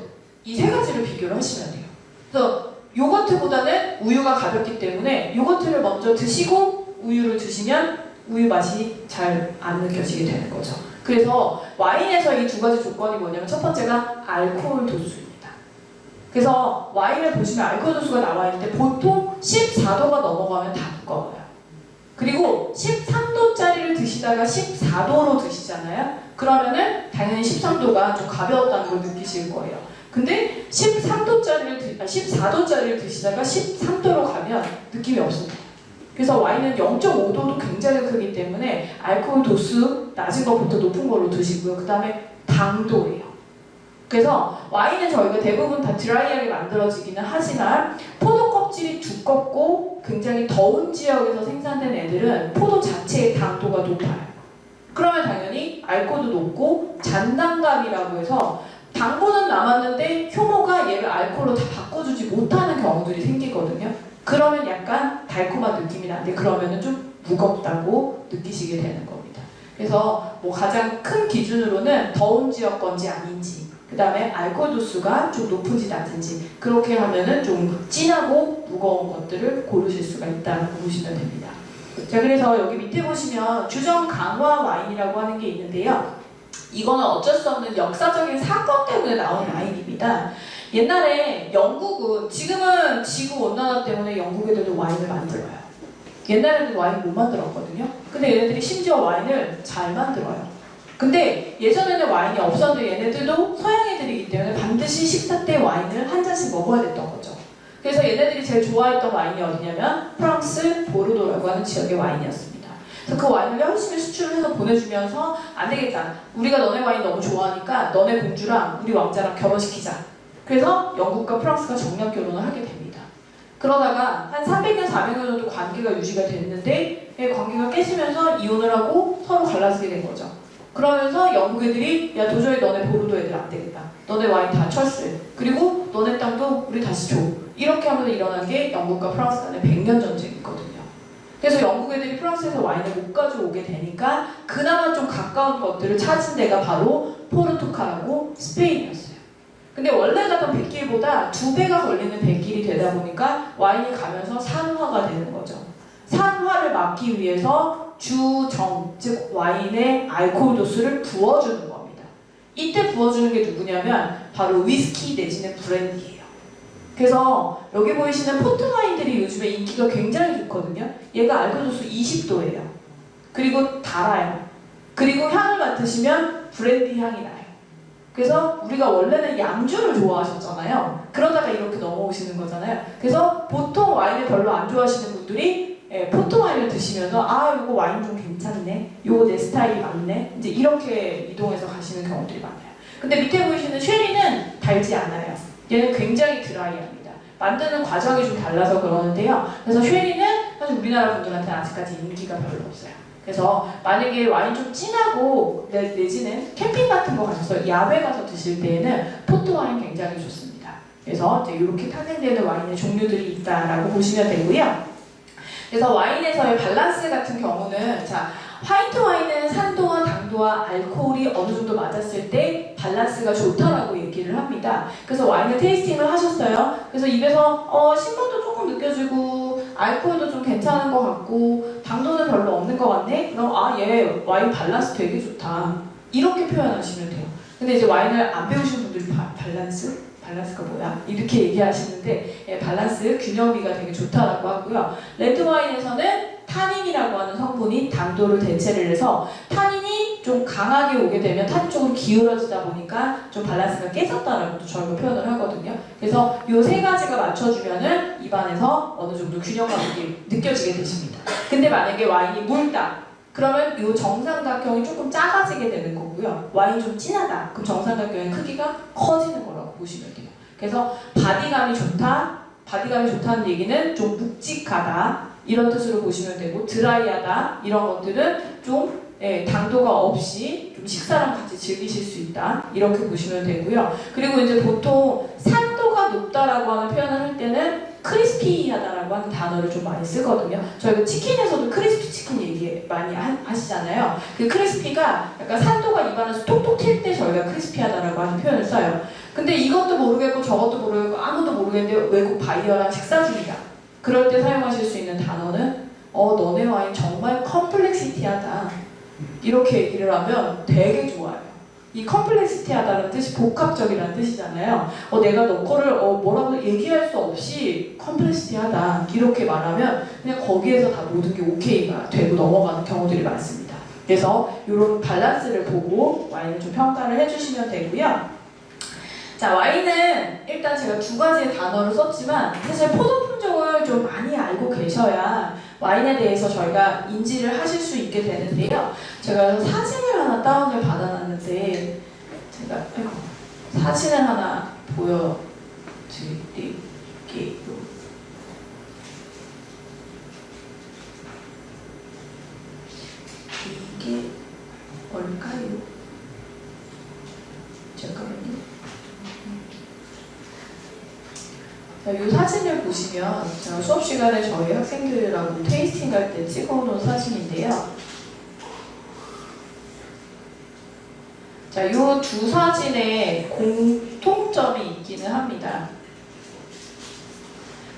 이 세 가지를 비교를 하시면 돼요. 그래서 요거트보다는 우유가 가볍기 때문에 요거트를 먼저 드시고 우유를 드시면 우유 맛이 잘 안 느껴지게 되는 거죠. 그래서 와인에서 이 두 가지 조건이 뭐냐면 첫 번째가 알코올 도수입니다. 그래서 와인을 보시면 알코올 도수가 나와 있는데 보통 14도가 넘어가면 다 무거워요. 그리고 13도짜리를 드시다가 14도로 드시잖아요. 그러면은 당연히 13도가 좀 가벼웠다는 걸 느끼실 거예요. 근데 14도짜리를 드시다가 13도로 가면 느낌이 없습니다. 그래서 와인은 0.5도도 굉장히 크기 때문에 알코올 도수 낮은 것부터 높은 걸로 드시고요. 그 다음에 당도예요. 그래서 와인은 저희가 대부분 다 드라이하게 만들어지기는 하지만 포도 껍질이 두껍고 굉장히 더운 지역에서 생산된 애들은 포도 자체의 당도가 높아요. 그러면 당연히 알코올도 높고 잔당감이라고 해서 당분은 남았는데 효모가 얘를 알코올로 다 바꿔주지 못하는 경우들이 생기거든요. 그러면 약간 달콤한 느낌이 나는데 그러면은 좀 무겁다고 느끼시게 되는 겁니다. 그래서 뭐 가장 큰 기준으로는 더운 지역 건지 아닌지 그 다음에 알코올 도수가 좀 높은지 낮은지 그렇게 하면은 좀 진하고 무거운 것들을 고르실 수가 있다고 보시면 됩니다. 자 그래서 여기 밑에 보시면 주정 강화 와인이라고 하는 게 있는데요. 이거는 어쩔 수 없는 역사적인 사건 때문에 나온 와인입니다. 옛날에 영국은 지금은 지구온난화 때문에 영국 애들도 와인을 만들어요. 옛날에는 와인 못 만들었거든요. 근데 얘네들이 심지어 와인을 잘 만들어요. 근데 예전에는 와인이 없었는데 얘네들도 서양 애들이기 때문에 반드시 식사 때 와인을 한 잔씩 먹어야 됐던 거죠. 그래서 얘네들이 제일 좋아했던 와인이 어디냐면 프랑스 보르도라고 하는 지역의 와인이었습니다. 그래서 그 와인을 열심히 수출을 해서 보내주면서 안 되겠다. 우리가 너네 와인 너무 좋아하니까 너네 공주랑 우리 왕자랑 결혼시키자. 그래서 영국과 프랑스가 정략 결혼을 하게 됩니다. 그러다가 한 300년, 400년 정도 관계가 유지가 됐는데 관계가 깨지면서 이혼을 하고 서로 갈라지게 된 거죠. 그러면서 영국 애들이 야 도저히 너네 보르도 애들 안 되겠다. 너네 와인 다 철수. 그리고 너네 땅도 우리 다시 줘. 이렇게 하면서 일어난 게 영국과 프랑스 간의 100년 전쟁이거든요. 그래서 영국 애들이 프랑스에서 와인을 못 가져오게 되니까 그나마 좀 가까운 것들을 찾은 데가 바로 포르투갈하고 스페인이었어요. 근데 원래 가던 백길보다 2배가 걸리는 백길이 되다 보니까 와인이 가면서 산화가 되는 거죠. 산화를 막기 위해서 주정, 즉 와인의 알코올 도수를 부어주는 겁니다. 이때 부어주는 게 누구냐면 바로 위스키 내지는 브랜디예요. 그래서 여기 보이시는 포트 와인들이 요즘에 인기가 굉장히 좋거든요. 얘가 알코올 도수 20도예요. 그리고 달아요. 그리고 향을 맡으시면 브랜디 향이 나요. 그래서 우리가 원래는 양주를 좋아하셨잖아요. 그러다가 이렇게 넘어오시는 거잖아요. 그래서 보통 와인을 별로 안 좋아하시는 분들이 포트 와인을 드시면서 아 이거 와인 좀 괜찮네, 이거 내 스타일이 맞네, 이제 이렇게 이동해서 가시는 경우들이 많아요. 근데 밑에 보이시는 쉐리는 달지 않아요. 얘는 굉장히 드라이합니다. 만드는 과정이 좀 달라서 그러는데요. 그래서 쉐리는 사실 우리나라 분들한테는 아직까지 인기가 별로 없어요. 그래서 만약에 와인 좀 진하고 내지는 캠핑 같은 거 가셔서 야외 가서 드실 때에는 포트 와인 굉장히 좋습니다. 그래서 이제 이렇게 탄생되는 와인의 종류들이 있다라고 보시면 되고요. 그래서 와인에서의 밸런스 같은 경우는 자 화이트 와인은 산도와 당도와 알코올이 어느 정도 맞았을 때 밸런스가 좋다라고 얘기를 합니다. 그래서 와인을 테이스팅을 하셨어요. 그래서 입에서 신맛도 조금 느껴지고 알코올도 좀 괜찮은 것 같고 당도는 별로 없는 것 같네? 그럼 아 얘 와인 밸런스 되게 좋다. 이렇게 표현하시면 돼요. 근데 이제 와인을 안 배우신 분들이 밸런스가 뭐야? 이렇게 얘기하시는데 밸런스, 균형비가 되게 좋다라고 하고요. 레드 와인에서는 타닌이라고 하는 성분이 당도를 대체를 해서 타닌이 좀 강하게 오게 되면 탄 쪽으로 기울어지다 보니까 좀 밸런스가 깨졌다라고 저희가 표현을 하거든요. 그래서 이 세 가지가 맞춰주면은 입안에서 어느 정도 균형감이 느껴지게 되십니다. 근데 만약에 와인이 묽다, 그러면 이 정삼각형이 조금 작아지게 되는 거고요. 와인이 좀 진하다, 그럼 정삼각형의 크기가 커지는 거라고 보시면 돼요. 그래서 바디감이 좋다, 바디감이 좋다는 얘기는 좀 묵직하다 이런 뜻으로 보시면 되고, 드라이하다 이런 것들은 좀 당도가 없이 좀 식사랑 같이 즐기실 수 있다 이렇게 보시면 되고요. 그리고 이제 보통 산도가 높다라고 하는 표현을 할 때는 크리스피하다라고 하는 단어를 좀 많이 쓰거든요. 저희가 치킨에서도 크리스피 치킨 얘기 많이 하시잖아요. 그 크리스피가 약간 산도가 입안에서 톡톡 튈 때 저희가 크리스피하다라고 하는 표현을 써요. 근데 이것도 모르겠고 저것도 모르겠고 아무도 모르겠는데 외국 바이어랑 식사 중이다. 그럴 때 사용하실 수 있는 단어는 너네 와인 정말 컴플렉시티하다 이렇게 얘기를 하면 되게 좋아요. 이 컴플렉시티하다는 뜻이 복합적이라는 뜻이잖아요. 내가 너 거를 뭐라고 얘기할 수 없이 컴플렉시티하다 이렇게 말하면 그냥 거기에서 다 모든 게 오케이가 되고 넘어가는 경우들이 많습니다. 그래서 이런 밸런스를 보고 와인을 좀 평가를 해주시면 되고요. 자, 와인은 일단 제가 두 가지의 단어를 썼지만 사실 포도 품종을 좀 많이 알고 계셔야 와인에 대해서 저희가 인지를 하실 수 있게 되는데요. 제가 사진을 하나 다운을 받아놨는데 제가 사진을 하나 보여드릴게요. 이게 뭘까요? 잠깐만요. 자, 이 사진을 보시면 제가 수업 시간에 저희 학생들하고 테이스팅 할 때 찍어놓은 사진인데요. 자, 이 두 사진에 공통점이 있기는 합니다.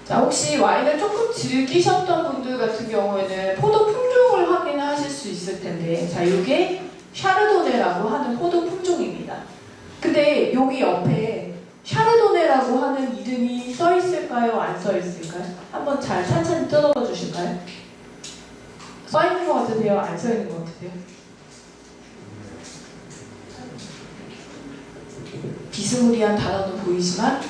자, 혹시 와인을 조금 즐기셨던 분들 같은 경우에는 포도 품종을 확인하실 수 있을 텐데, 자, 이게 샤르도네라고 하는 포도 품종입니다. 근데 여기 옆에 샤르도네라고 하는 이름이 써 있을까요? 안 써 있을까요? 한번 잘 찬찬히 뜯어 주실까요? 써 있는 것 같으세요? 안 써 있는 것 같으세요? 비스무리한 단어도 보이지만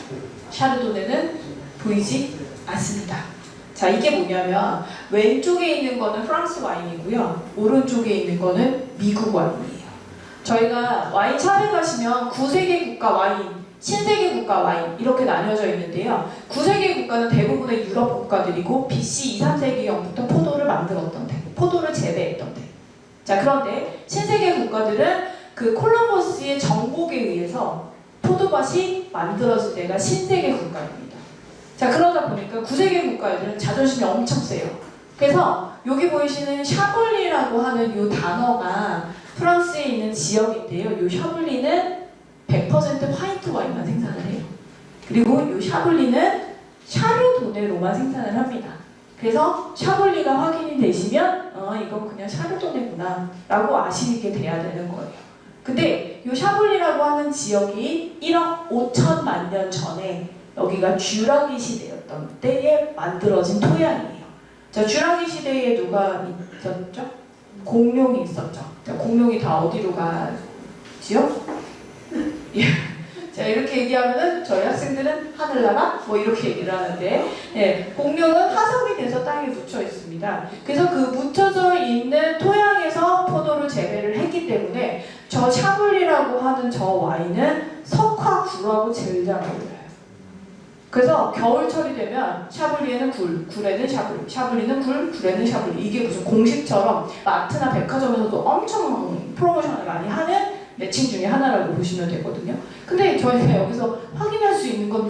샤르도네는 보이지 않습니다. 자, 이게 뭐냐면 왼쪽에 있는 거는 프랑스 와인이고요. 오른쪽에 있는 거는 미국 와인이에요. 저희가 와인샵에 가시면 9세계 국가 와인, 신세계 국가 와인 이렇게 나뉘어져 있는데요. 9세계 국가는 대부분의 유럽 국가들이고 BC 2, 3세기경부터 포도를 만들었던 데, 포도를 재배했던 데. 자, 그런데 신세계 국가들은 그 콜럼버스의 정복에 의해서 포도밭이 만들어진 데가 신세계 국가입니다. 자, 그러다 보니까 9세계 국가들은 자존심이 엄청 세요. 그래서 여기 보이시는 샤블리라고 하는 이 단어가 프랑스에 있는 지역인데요. 이 샤블리는 100% 화이트 와인만 생산을 해요. 그리고 이 샤블리는 샤르도네로만 생산을 합니다. 그래서 샤블리가 확인이 되시면 이건 그냥 샤르도네구나 라고 아시게 돼야 되는 거예요. 근데 이 샤블리라고 하는 지역이 1억 5천만 년 전에 여기가 쥬라기 시대였던 때에 만들어진 토양이에요. 자, 쥬라기 시대에 누가 있었죠? 공룡이 있었죠. 자, 공룡이 다 어디로 가지요? 예. 자, 이렇게 얘기하면은 저희 학생들은 하늘나라 뭐 이렇게 얘기를 하는데, 공룡은 화석이 돼서 땅에 묻혀 있습니다. 그래서 그 묻혀져 있는 토양에서 포도를 재배를 했기 때문에 저 샤블리라고 하는 저 와인은 석화굴하고 제일 잘 어울려요. 그래서 겨울철이 되면 샤블리에는 굴, 굴에는 샤블리, 샤블리는 굴, 굴에는 샤블리. 이게 무슨 공식처럼 마트나 백화점에서도 엄청 프로모션을 많이 하는 매칭 중에 하나라고 보시면 되거든요. 근데 저희가 여기서 확인할 수 있는 건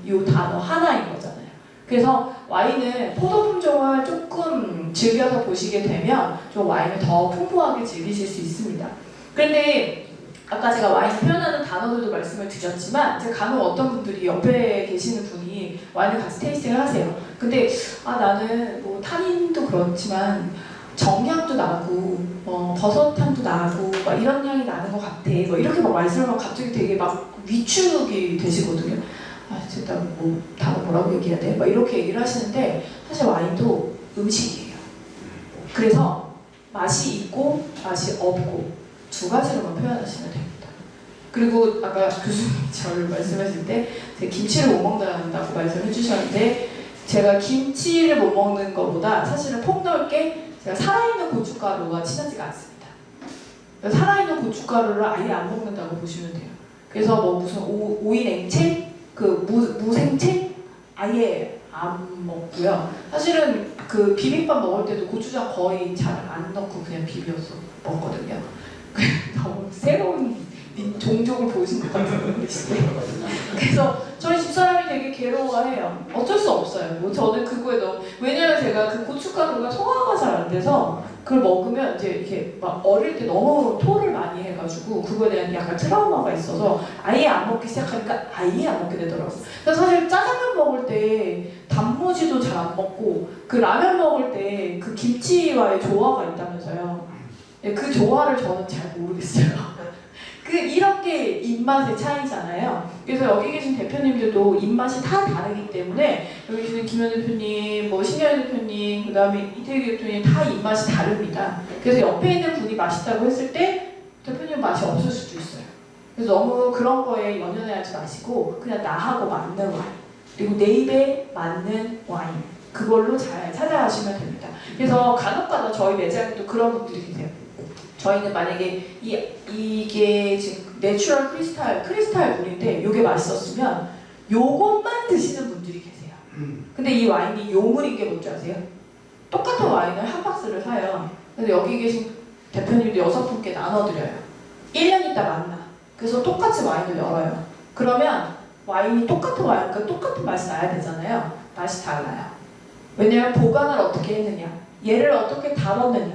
요 단어 하나인 거잖아요. 그래서 와인은 포도 품종을 조금 즐겨서 보시게 되면 좀 와인을 더 풍부하게 즐기실 수 있습니다. 그런데 아까 제가 와인 표현하는 단어들도 말씀을 드렸지만 제가 간혹 어떤 분들이 옆에 계시는 분이 와인을 같이 테이스팅을 하세요. 근데 나는 뭐 탄닌도 그렇지만 정향도 나고 버섯향도 나고 막 이런 향이 나는 것 같아. 뭐 이렇게 막 말씀하면 갑자기 되게 막 위축이 되시거든요. 진짜 뭐 단어 뭐라고 얘기해야 돼? 막 이렇게 얘기를 하시는데 사실 와인도 음식이에요. 그래서 맛이 있고 맛이 없고 두 가지로만 표현하시면 됩니다. 그리고 아까 교수님 저를 말씀하실 때 제가 김치를 못 먹는다고 말씀해 주셨는데 제가 김치를 못 먹는 것보다 사실은 폭넓게 제가 살아있는 고춧가루가 친하지가 않습니다. 살아있는 고춧가루를 아예 안 먹는다고 보시면 돼요. 그래서 뭐 무슨 오이냉채? 그 무생채? 아예 안 먹고요. 사실은 그 비빔밥 먹을 때도 고추장 거의 잘 안 넣고 그냥 비벼서 먹거든요. 너무 새로운 종족을 보여준 것 같은 분이시대. 그래서 저희 집사람이 되게 괴로워해요. 어쩔 수 없어요. 뭐 저는 그거에 너무 왜냐면 제가 그 고춧가루가 소화가 잘 안 돼서 그걸 먹으면 이제 이렇게 막 어릴 때 너무 토를 많이 해가지고 그거에 대한 약간 트라우마가 있어서 아예 안 먹기 시작하니까 아예 안 먹게 되더라고요. 그래서 사실 짜장면 먹을 때 단무지도 잘 안 먹고 그 라면 먹을 때 그 김치와의 조화가 있다면서요. 그 조화를 저는 잘 모르겠어요. 이런 게 입맛의 차이잖아요. 그래서 여기 계신 대표님들도 입맛이 다 다르기 때문에 여기 계신 김현 대표님, 뭐 신현 대표님, 그 다음에 이태규 대표님 다 입맛이 다릅니다. 그래서 옆에 있는 분이 맛있다고 했을 때 대표님 맛이 없을 수도 있어요. 그래서 너무 그런 거에 연연해하지 마시고 그냥 나하고 맞는 와인, 그리고 내 입에 맞는 와인, 그걸로 잘 찾아가시면 됩니다. 그래서 간혹가다 저희 매장에도 그런 분들이 계세요. 저희는 만약에 이게 지금 내추럴 크리스탈 물인데 이게 맛있었으면 요것만 드시는 분들이 계세요. 근데 이 와인이 요물인 게 뭔지 아세요? 똑같은 와인을 한 박스를 사요. 근데 여기 계신 대표님도 6분께 나눠드려요. 1년 있다 만나. 그래서 똑같이 와인을 열어요. 그러면 와인이 똑같은 와인이니까 똑같은 맛이 나야 되잖아요. 맛이 달라요. 왜냐면 보관을 어떻게 했느냐, 얘를 어떻게 다뤘느냐,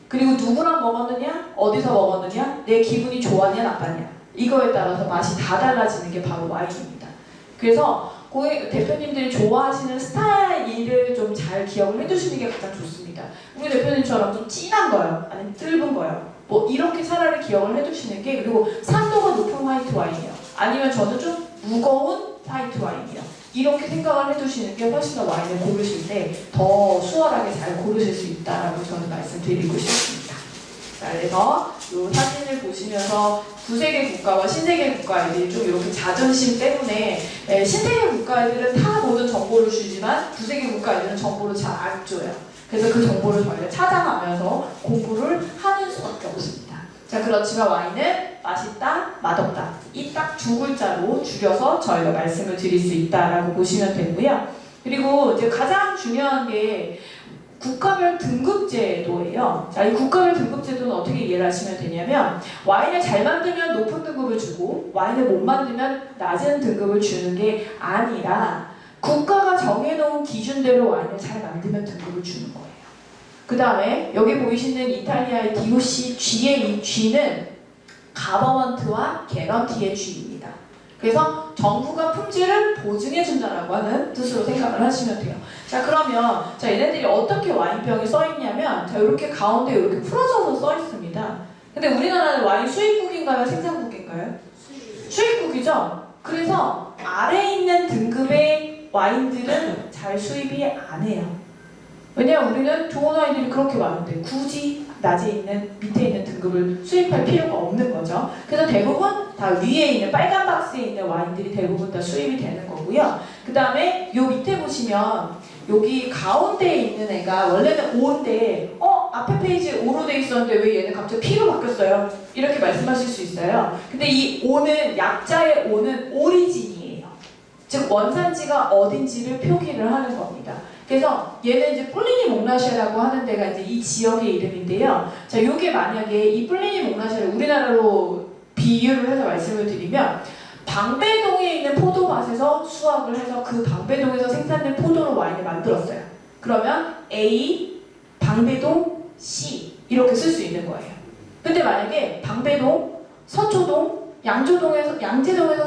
그리고 누구랑 먹었느냐, 어디서 먹었느냐, 내 기분이 좋았냐 나빴냐, 이거에 따라서 맛이 다 달라지는 게 바로 와인입니다. 그래서 대표님들이 좋아하시는 스타일을 좀 잘 기억을 해두시는 게 가장 좋습니다. 우리 대표님처럼 좀 진한 거요, 아니면 뜰분 거요, 뭐 이렇게 차라리 기억을 해두시는 게, 그리고 산도가 높은 화이트 와인이요, 아니면 저는 좀 무거운 화이트 와인이요, 이렇게 생각을 해두시는 게 훨씬 더 와인을 고르실 때 더 수월하게 잘 고르실 수 있다라고 저는 말씀드리고 싶습니다. 자, 그래서 이 사진을 보시면서 구세계 국가와 신세계 국가애들이 좀 이렇게 자존심 때문에, 신세계 국가애들은 다 모든 정보를 주지만 구세계 국가애들은 정보를 잘 안 줘요. 그래서 그 정보를 저희가 찾아가면서 공부를 하는 수밖에 없습니다. 자, 그렇지만 와인은 맛있다, 맛없다, 이 딱 두 글자로 줄여서 저희가 말씀을 드릴 수 있다라고 보시면 되고요. 그리고 이제 가장 중요한 게 국가별 등급제도예요. 자, 이 국가별 등급제도는 어떻게 이해를 하시면 되냐면, 와인을 잘 만들면 높은 등급을 주고 와인을 못 만들면 낮은 등급을 주는 게 아니라 국가가 정해놓은 기준대로 와인을 잘 만들면 등급을 주는 거예요. 그 다음에 여기 보이시는 이탈리아의 DOC G의 이 G는 가버먼트와 개런티의 G입니다. 그래서 정부가 품질을 보증해준다라고 하는 뜻으로 생각을 하시면 돼요. 자, 그러면 얘네들이 어떻게 와인병에 써있냐면, 자, 이렇게 가운데 이렇게 풀어져서 써있습니다. 근데 우리나라는 와인 수입국인가요? 생산국인가요? 수입국이죠? 그래서 아래에 있는 등급의 와인들은 잘 수입이 안 해요. 왜냐면 우리는 좋은 와인들이 그렇게 많은데 굳이 밑에 있는 등급을 수입할 필요가 없는 거죠. 그래서 대부분 다 위에 있는 빨간 박스에 있는 와인들이 대부분 다 수입이 되는 거고요. 그 다음에 요 밑에 보시면 여기 가운데에 있는 애가 원래는 O인데 앞에 페이지 O로 돼 있었는데 왜 얘는 갑자기 P로 바뀌었어요? 이렇게 말씀하실 수 있어요. 근데 이 O는, 약자의 O는 오리진이에요. 즉 원산지가 어딘지를 표기를 하는 겁니다. 그래서 얘는 이제 뿔리니 몽라쉐라고 하는 데가 이제 이 지역의 이름인데요. 자, 요게 만약에 이 뿔리니 몽라쉐를 우리나라로 비유를 해서 말씀을 드리면, 방배동에 있는 포도밭에서 수확을 해서 그 방배동에서 생산된 포도로 와인을 만들었어요. 그러면 A, 방배동, C 이렇게 쓸 수 있는 거예요. 근데 만약에 방배동, 서초동, 양재동에서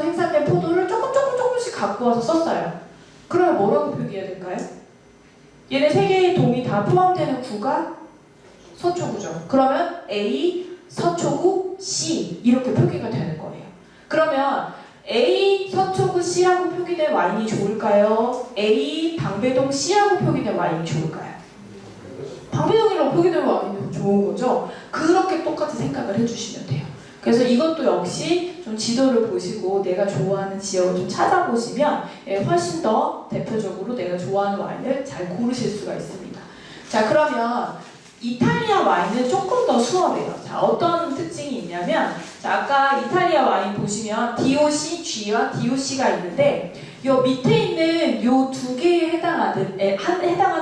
생산된 포도를 조금씩 갖고 와서 썼어요. 그러면 뭐라고 표기해야 될까요? 얘네 세 개의 동이 다 포함되는 구가 서초구죠. 그러면 A, 서초구, C 이렇게 표기가 되는 거예요. 그러면 A, 서초구, C라고 표기된 와인이 좋을까요? A, 방배동, C라고 표기된 와인이 좋을까요? 방배동이라고 표기된 와인이 좋은 거죠. 그렇게 똑같이 생각을 해주시면 돼요. 그래서 이것도 역시 좀 지도를 보시고 내가 좋아하는 지역을 좀 찾아보시면 훨씬 더 대표적으로 내가 좋아하는 와인을 잘 고르실 수가 있습니다. 자, 그러면 이탈리아 와인은 조금 더 수월해요. 자, 어떤 특징이 있냐면, 자, 아까 이탈리아 와인 보시면 DOC, G와 DOC가 있는데, 요 밑에 있는 요 두 개에 해당하는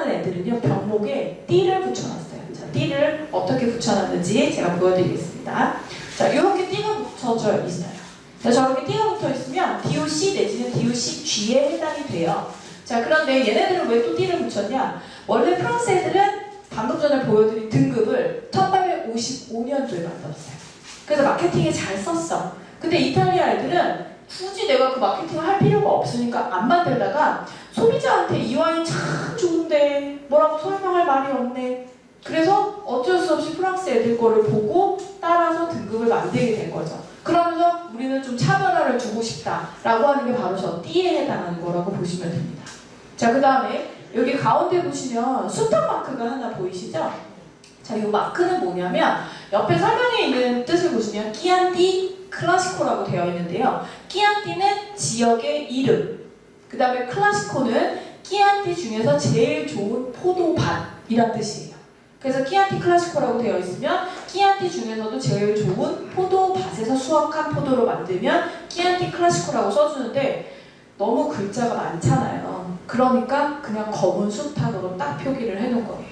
애들은요, 병목에 띠를 붙여놨어요. 자, 띠를 어떻게 붙여놨는지 제가 보여드리겠습니다. 자, 이렇게 띠가 붙여져 있어요. 자, 저렇게 띠가 붙어 있으면 DOC 내지는 DOC-G에 해당이 돼요. 자, 그런데 얘네들은 왜 또 띠를 붙였냐? 원래 프랑스 애들은 방금 전에 보여드린 등급을 1855년도에 만들었어요. 그래서 마케팅에 잘 썼어. 근데 이탈리아 애들은 굳이 내가 그 마케팅을 할 필요가 없으니까 안 만들다가 소비자한테 이 와인 참 좋은데 뭐라고 설명할 말이 없네. 그래서 어쩔 수 없이 프랑스 애들 거를 보고 따라서 등급을 만들게 된 거죠. 그러면서 우리는 좀 차별화를 두고 싶다라고 하는 게 바로 저 띠에 해당하는 거라고 보시면 됩니다. 자, 그 다음에 여기 가운데 보시면 숫자 마크가 하나 보이시죠? 자, 이 마크는 뭐냐면 옆에 설명에 있는 뜻을 보시면 끼안띠 클라시코라고 되어 있는데요. 끼안띠는 지역의 이름, 그 다음에 클라시코는 끼안띠 중에서 제일 좋은 포도밭이란 뜻이에요. 그래서 끼안띠 클라시코라고 되어 있으면 끼안띠 중에서도 제일 좋은 포도밭에서 수확한 포도로 만들면 끼안띠 클라시코라고 써주는데 너무 글자가 많잖아요. 그러니까 그냥 검은 숫자로 딱 표기를 해놓은 거예요.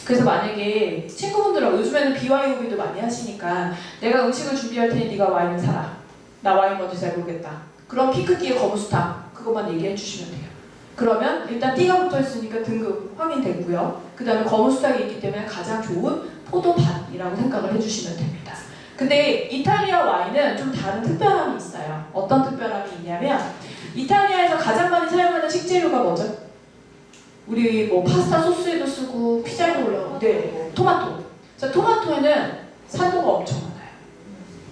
그래서 만약에 친구분들하고 요즘에는 BYOB도 많이 하시니까 내가 음식을 준비할 테니 네가 와인을 사라. 나 와인 뭔지 잘 모르겠다. 그럼 피크띠에 검은 숫자 그것만 얘기해 주시면 돼요. 그러면 일단 띠가 붙어 있으니까 등급 확인됐고요. 그 다음에 검은 숫자가 있기 때문에 가장 좋은 포도밭이라고 생각을 해주시면 됩니다. 근데 이탈리아 와인은 좀 다른 특별함이 있어요. 어떤 특별함이 있냐면 이탈리아에서 가장 많이 사용하는 식재료가 뭐죠? 우리 뭐 파스타 소스에도 쓰고 피자에도 올라오는데 토마토. 자, 토마토에는 산도가 엄청 많아요.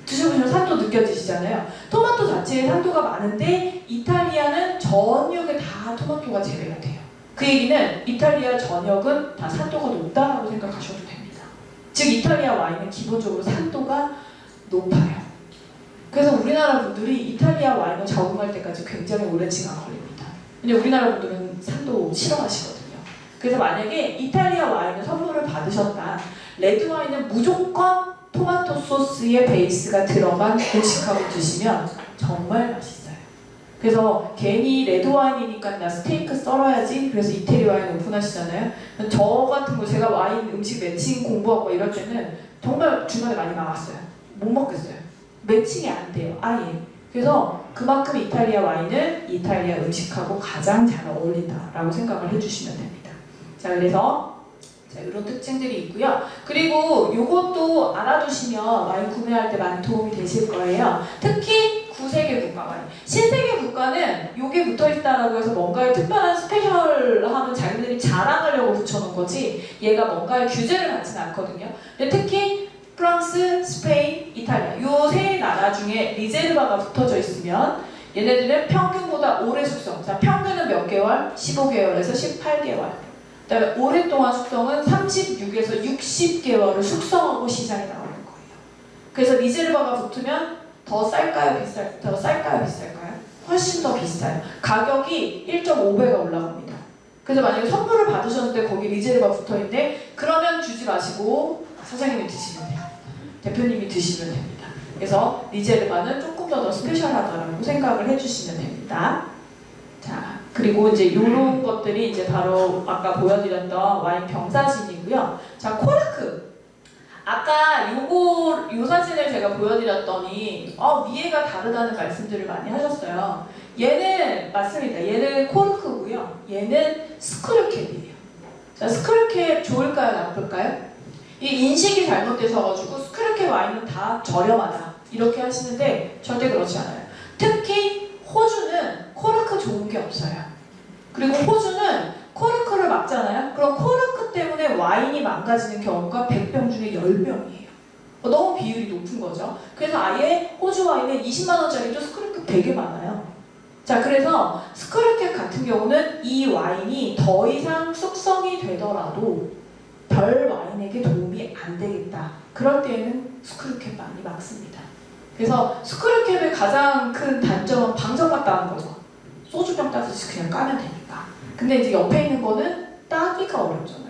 드셔보시면 산도 느껴지시잖아요. 토마토 자체에 산도가 많은데 이탈리아는 전역에 다 토마토가 재배가 돼요. 그 얘기는 이탈리아 전역은 다 산도가 높다라고 생각하셔도 됩니다. 즉 이탈리아 와인은 기본적으로 산도가 높아요. 그래서 우리나라 분들이 이탈리아 와인을 적응할 때까지 굉장히 오랜 시간 걸립니다. 근데 우리나라 분들은 산도 싫어하시거든요. 그래서 만약에 이탈리아 와인을 선물을 받으셨다. 레드 와인은 무조건 토마토 소스의 베이스가 들어간 음식하고 드시면 정말 맛있어요. 그래서 괜히 레드 와인이니까 나 스테이크 썰어야지 그래서 이태리 와인 오픈하시잖아요. 저 같은 거 제가 와인 음식 매칭 공부하고 이럴 때는 정말 중간에 많이 나왔어요. 못 먹겠어요. 매칭이 안 돼요. 아예. 그래서 그만큼 이탈리아 와인은 이탈리아 음식하고 가장 잘 어울린다라고 생각을 해주시면 됩니다. 자, 그래서 이런 특징들이 있고요. 그리고 이것도 알아두시면 와인 구매할 때 많이 도움이 되실 거예요. 특히 9세계 국가 와인. 신세계 국가는 이게 붙어있다라고 해서 뭔가의 특별한 스페셜함은 자기들이 자랑하려고 붙여놓은 거지 얘가 뭔가의 규제를 받지는 않거든요. 근데 특히 프랑스, 스페인, 이탈리아 이 세 나라 중에 리제르바가 붙어져 있으면 얘네들은 평균보다 오래 숙성. 자, 평균은 몇 개월? 15개월에서 18개월. 그다음에 오랫동안 숙성은 36에서 60개월을 숙성하고 시장에 나오는 거예요. 그래서 리제르바가 붙으면 더 쌀까요? 더 쌀까요? 비쌀까요? 훨씬 더 비싸요. 가격이 1.5배가 올라갑니다. 그래서 만약에 선물을 받으셨는데 거기 리제르바 붙어있는데 그러면 주지 마시고 사장님이 드시면 돼요. 대표님이 드시면 됩니다. 그래서 리제르바는 조금 더 스페셜하다라고 생각을 해주시면 됩니다. 자, 그리고 이제 이런 것들이 이제 바로 아까 보여드렸던 와인 병사진이고요. 자, 코르크. 아까 요 사진을 제가 보여드렸더니 위에가 다르다는 말씀들을 많이 하셨어요. 얘는 맞습니다. 얘는 코르크고요. 얘는 스크류캡이에요. 자, 스크류캡 좋을까요? 나쁠까요? 이 인식이 잘못되셔가지고 스크류캡 와인은 다 저렴하다 이렇게 하시는데 절대 그렇지 않아요. 특히 호주는 코르크 좋은 게 없어요. 그리고 호주는 코르크를 막잖아요. 그럼 코르크 때문에 와인이 망가지는 경우가 100병 중에 10병이에요. 너무 비율이 높은 거죠. 그래서 아예 호주 와인에 20만 원짜리도 스크류캡 되게 많아요. 자, 그래서 스크류캡 같은 경우는 이 와인이 더 이상 숙성이 되더라도 별 와인에게 도움이 안 되겠다. 그럴 때에는 스크류캡 많이 막습니다. 그래서 스크류캡의 가장 큰 단점은 방정맞다는 거죠. 소주병 따듯이 그냥 까면 되니까. 근데 이제 옆에 있는 거는 따기가 어렵잖아요.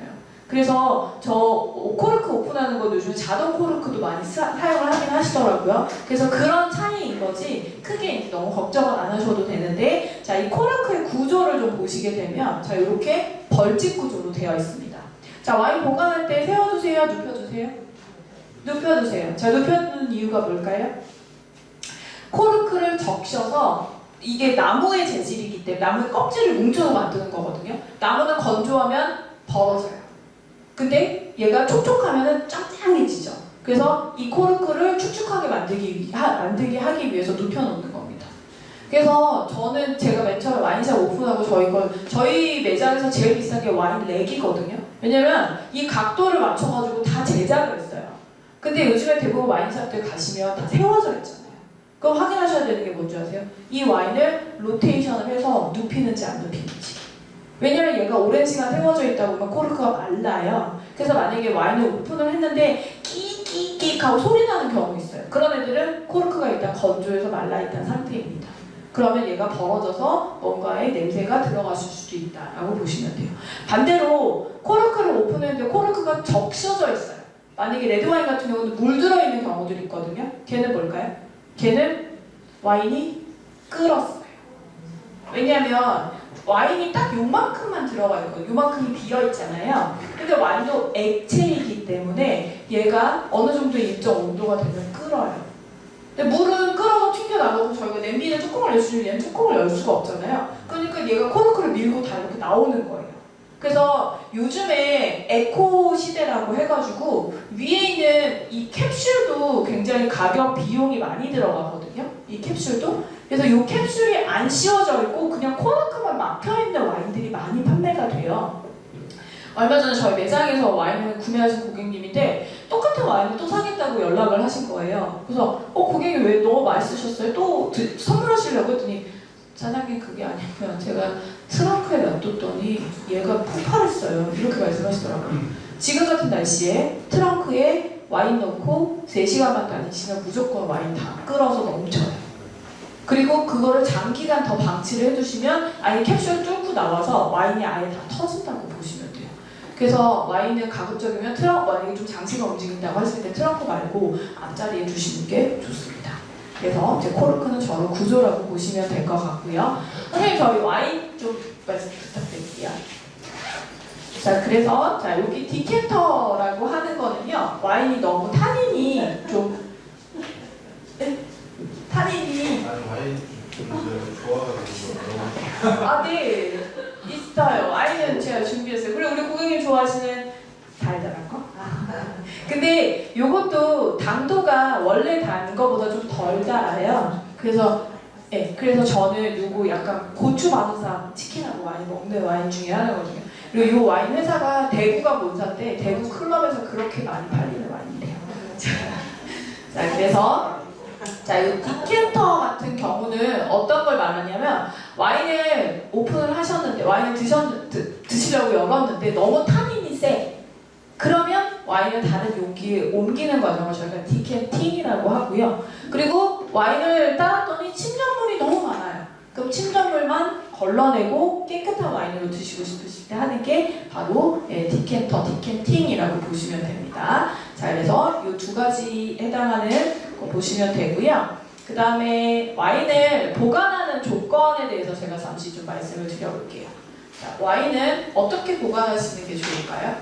그래서 저 코르크 오픈하는 거 요즘 자동 코르크도 많이 사용을 하긴 하시더라고요. 그래서 그런 차이인 거지 크게 이제 너무 걱정은 안 하셔도 되는데, 자, 이 코르크의 구조를 좀 보시게 되면 자, 이렇게 벌집 구조로 되어 있습니다. 자, 와인 보관할 때 세워주세요, 눕혀주세요? 눕혀주세요. 자, 눕혀두는 이유가 뭘까요? 코르크를 적셔서 이게 나무의 재질이기 때문에 나무의 껍질을 뭉쳐서 만드는 거거든요. 나무는 건조하면 벌어져요. 근데 얘가 촉촉하면 짱짱해지죠. 그래서 이 코르크를 축축하게 만들게 하기 위해서 눕혀놓는 겁니다. 그래서 저는 제가 맨 처음에 와인샵 오픈하고 저희 매장에서 제일 비싼 게 와인 렉이거든요. 왜냐면 이 각도를 맞춰가지고 다 제작을 했어요. 근데 요즘에 대부분 와인샵들 가시면 다 세워져 있잖아요. 그럼 확인하셔야 되는 게 뭔지 아세요? 이 와인을 로테이션을 해서 눕히는지 안 눕히는지. 왜냐면 얘가 오랜 시간 세워져 있다 보면 코르크가 말라요. 그래서 만약에 와인을 오픈을 했는데 끼끼끼 하고 소리 나는 경우 있어요. 그런 애들은 코르크가 일단 건조해서 말라있다는 상태입니다. 그러면 얘가 벌어져서 뭔가의 냄새가 들어갔을 수도 있다라고 보시면 돼요. 반대로 코르크를 오픈했는데 코르크가 적셔져 있어요. 만약에 레드와인 같은 경우는 물 들어있는 경우들이 있거든요. 걔는 뭘까요? 걔는 와인이 끓었어요. 왜냐하면 와인이 딱 요만큼만 들어가 있거든요. 요만큼이 비어있잖아요. 근데 와인도 액체이기 때문에 얘가 어느 정도 일정 온도가 되면 끓어요. 근데 물은 끓어서 튕겨나가고 저희가 냄비에 뚜껑을 열수록 얘는 뚜껑을 열 수가 없잖아요. 그러니까 얘가 코르크를 밀고 다 이렇게 나오는 거예요. 그래서 요즘에 에코 시대라고 해가지고 위에 있는 이 캡슐도 굉장히 가격 비용이 많이 들어가거든요. 이 캡슐도. 그래서 이 캡슐이 안 씌워져 있고 그냥 코르크만 막혀있는 와인들이 많이 판매가 돼요. 얼마 전에 저희 매장에서 와인을 구매하신 고객님인데 똑같은 와인을 또 사겠다고 연락을 하신 거예요. 그래서 고객님 왜 너무 맛있으셨어요? 또 선물하시려고 했더니 사장님 그게 아니고요. 제가 트렁크에 놔뒀더니 얘가 폭발했어요. 이렇게 말씀하시더라고요. 지금 같은 날씨에 트렁크에 와인 넣고 3시간만 다니시면 무조건 와인 다 끓어서 넘쳐요. 그리고 그거를 장기간 더 방치를 해두시면 아예 캡슐 뚫고 나와서 와인이 아예 다 터진다고 보시면 돼요. 그래서 와인을 가급적이면 만약에 좀 장시간 움직인다고 했을 때 트렁크 말고 앞자리에 두시는 게 좋습니다. 그래서 이제 코르크는 저런 구조라고 보시면 될 것 같고요. 선생님 저희 와인 좀 말씀 부탁드릴게요. 자, 그래서 자 여기 디켄터라고 하는 거는요. 와인이 너무 타닌이 좀 타닌이 와인 좀 좋아가지고 네 있어요. 와인은 제가 준비했어요. 그리고 우리 고객님 좋아하시는 달달한 거? 근데 요것도 당도가 원래 단 거보다 좀 덜 달아요. 그래서 저는 요거 약간 고추 바사삭 치킨하고 많이 먹는 와인 중에 하나거든요. 그리고 요 와인 회사가 대구가 본사인데 대구 클럽에서 그렇게 많이 팔리는 와인이래요. 자, 그래서 이 디켄터 같은 경우는 어떤 걸 말하냐면 와인을 오픈을 하셨는데 와인을 드시려고 열었는데 너무 타닌이 세. 그러면 와인을 다른 용기에 옮기는 과정을 저희가 디켄팅이라고 하고요. 그리고 와인을 따랐더니 침전물이 너무 많아요. 그럼 침전물만 걸러내고 깨끗한 와인으로 드시고 싶으실 때 하는 게 바로 디켄팅이라고 보시면 됩니다. 자, 그래서 이 두 가지 해당하는 거 보시면 되고요. 그 다음에 와인을 보관하는 조건에 대해서 제가 잠시 좀 말씀을 드려볼게요. 자, 와인은 어떻게 보관하시는 게 좋을까요?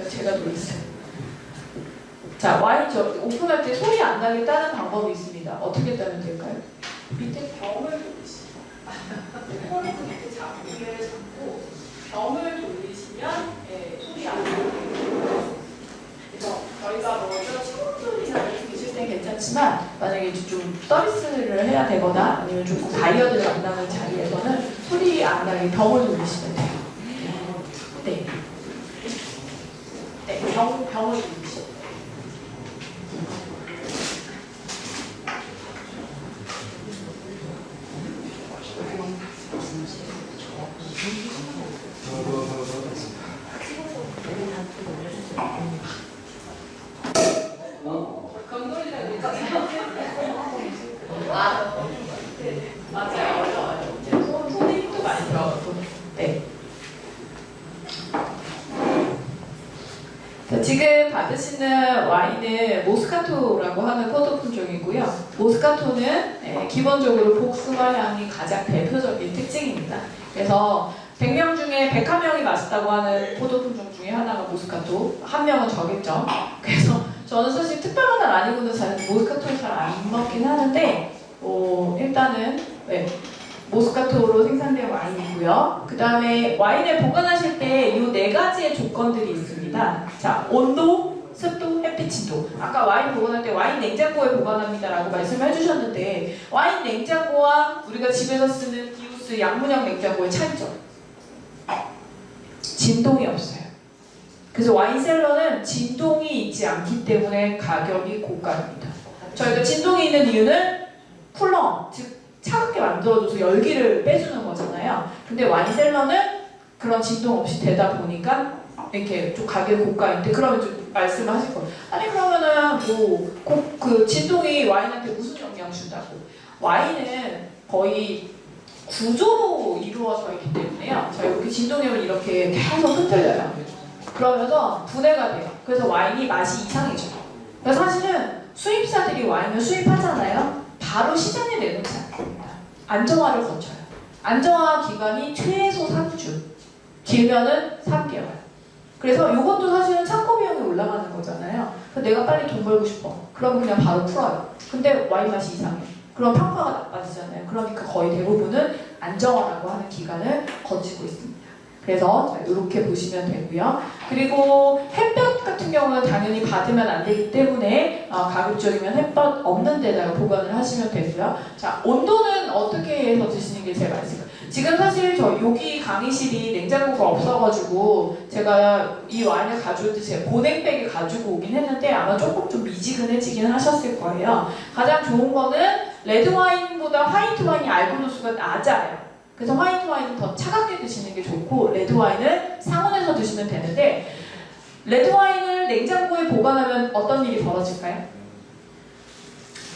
제가 놀랐어요. 자, 와인 오픈할 때 소리 안 나게 따는 방법이 있습니다. 어떻게 따면 될까요? 밑에 병을 돌리시죠. 코르크 밑에 위를 잡고 병을 돌리시면 소리 안 나게. 그래서 저희가 뭐 이런 친구들이나 이렇게 계실 땐 괜찮지만 만약에 좀 서비스를 해야 되거나 아니면 좀 다이어트를 만나는 자리에서는 소리 안 나게 병을 돌리시면 돼요. 네. 병을 돌리시죠. 경돌이라고 했잖아요. 아, 맞아요. 어려워요. 이제 손에 힘도 많이 들어가고. 네. 자, 지금 받으시는 와인은 모스카토라고 하는 포도 품종이고요. 모스카토는 기본적으로 복숭아 향이 가장 대표적인 특징입니다. 그래서 100명 중에 101명이 맛있다고 하는 포도 품종 중에 하나가 모스카토, 한 명은 저겠죠. 그래서 저는 사실 특별한 날 아니고는 잘 모스카토를 잘 안 먹긴 하는데 일단은 모스카토로 생산된 와인이고요. 그 다음에 와인을 보관하실 때 이 네 가지의 조건들이 있습니다. 자, 온도, 습도, 햇빛, 진도. 아까 와인 보관할 때 와인 냉장고에 보관합니다라고 말씀을 해주셨는데 와인 냉장고와 우리가 집에서 쓰는 디우스 양문형 냉장고의 차이점. 진동이 없어요. 그래서 와인셀러는 진동이 있지 않기 때문에 가격이 고가입니다. 저희가 진동이 있는 이유는 쿨러, 즉 차갑게 만들어줘서 열기를 빼주는 거잖아요. 근데 와인셀러는 그런 진동 없이 되다 보니까 이렇게 좀 가격이 고가인데 그러면 좀 말씀을 하실 거예요. 아니 그러면은 그 진동이 와인한테 무슨 영향 준다고? 와인은 거의 구조로 이루어져 있기 때문에요. 자 이렇게 진동이 오면 이렇게 계속 흔들려요. 그러면서 분해가 돼요. 그래서 와인이 맛이 이상해져요. 그래서 사실은 수입사들이 와인을 수입하잖아요. 바로 시장에 내놓지 않습니다. 안정화를 거쳐요. 안정화 기간이 최소 3주, 길면은 3개월. 그래서 이것도 사실은 창고 비용이 올라가는 거잖아요. 그래서 내가 빨리 돈 벌고 싶어. 그럼 그냥 바로 풀어요. 근데 와인 맛이 이상해. 그럼 평가가 나빠지잖아요. 그러니까 거의 대부분은 안정화라고 하는 기간을 거치고 있습니다. 그래서 이렇게 보시면 되고요. 그리고 햇볕 같은 경우는 당연히 받으면 안 되기 때문에 가급적이면 햇볕 없는 데다가 보관을 하시면 되고요. 자, 온도는 어떻게 해서 드시는 게 제일 맛있을까요? 지금 사실 저 여기 강의실이 냉장고가 없어가지고 제가 이 와인을 가져올 때 제가 보냉백에 가지고 오긴 했는데 아마 조금 좀 미지근해지긴 하셨을 거예요. 가장 좋은 거는 레드 와인보다 화이트 와인이 알코올 도수가 낮아요. 그래서 화이트 와인은 더 차갑게 드시는 게 좋고 레드 와인은 상온에서 드시면 되는데 레드 와인을 냉장고에 보관하면 어떤 일이 벌어질까요?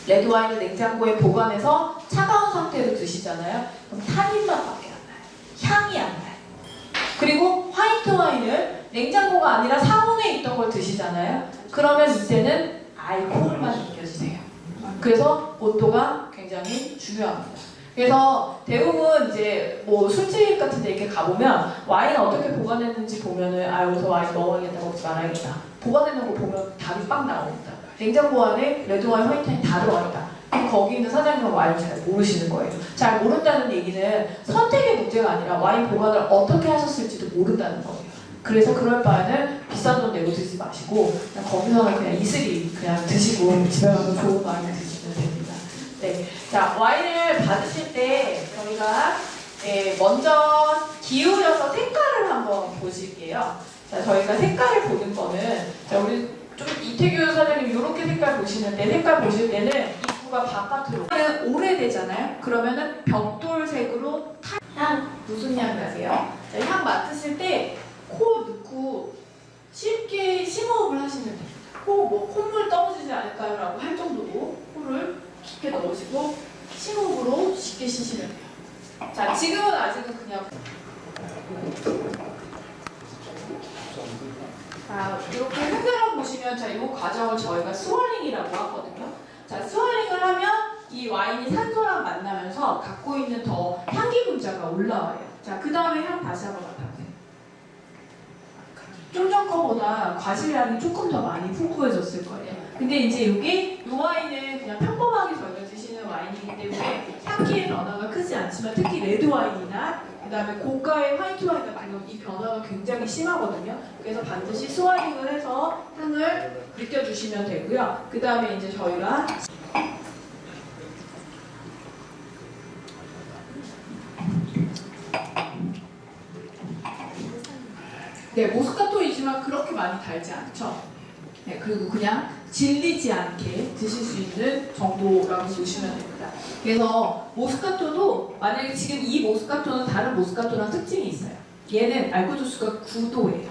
레드 와인을 냉장고에 보관해서 차가운 상태로 드시잖아요. 그럼 탄닌 맛밖에 안 나요. 향이 안 나요. 그리고 화이트 와인을 냉장고가 아니라 상온에 있던 걸 드시잖아요. 그러면 이때는 알코올만 느껴지세요. 그래서 온도가 굉장히 중요합니다. 그래서 대부분 이제 뭐 술집 같은 데 이렇게 가보면 와인 어떻게 보관했는지 보면은 여기서 와인 먹어야겠다, 먹지 말아야겠다. 보관해놓은 거 보면 답이 빡 나옵니다. 냉장고 안에 레드 와인, 화이트 와인 다 들어가 있다. 그럼 거기 있는 사장님은 와인을 잘 모르시는 거예요. 잘 모른다는 얘기는 선택의 문제가 아니라 와인 보관을 어떻게 하셨을지도 모른다는 거예요. 그래서 그럴 바에는 비싼 돈 내고 드시지 마시고 그냥 거기서는 그냥 이슬이 그냥 드시고 집에 가서 좋은 와인을 드시면 됩니다. 네, 자 와인을 받으실 때 저희가 먼저 기울여서 색깔을 한번 보실게요. 자 저희가 색깔을 보는 거는 자 우리 좀 이태규 사장님 이렇게 색깔 보시는데 색깔 보실 때는 입구가 바깥으로 오래되잖아요. 그러면은 벽돌색으로 향 무슨 향 나세요? 자, 향 맡으실 때 코 넣고 쉽게 심호흡을 하시면 돼요. 뭐 콧물 떨어지지 않을까요? 라고 할 정도로 코를 깊게 넣으시고 심호흡으로 쉽게 쉬시면 돼요. 자 지금은 아직은 그냥 자 이렇게 흔들어 보시면 자 이 과정을 저희가 스월링이라고 하거든요. 자 스월링을 하면 이 와인이 산소랑 만나면서 갖고 있는 더 향기 분자가 올라와요. 자 그 다음에 향 다시 한번 맡아보세요. 좀 전 거보다 과실량이 조금 더 많이 풍부해졌을 거예요. 근데 이제 이 와인은 그냥 평범하게 저희가 드시는 와인이기 때문에 향기의 변화가 크지 않지만 특히 레드 와인이나 그 다음에 고가의 화이트 와인 같은 경우 이 변화가 굉장히 심하거든요. 그래서 반드시 스와링을 해서 향을 느껴주시면 되고요. 그 다음에 이제 저희가 네, 모스카토이지만 그렇게 많이 달지 않죠. 네, 그리고 그냥 질리지 않게 드실 수 있는 정도라고 보시면 됩니다. 그래서 모스카토도 만약에 지금 이 모스카토는 다른 모스카토랑 특징이 있어요. 얘는 알코올 도수가 9도예요.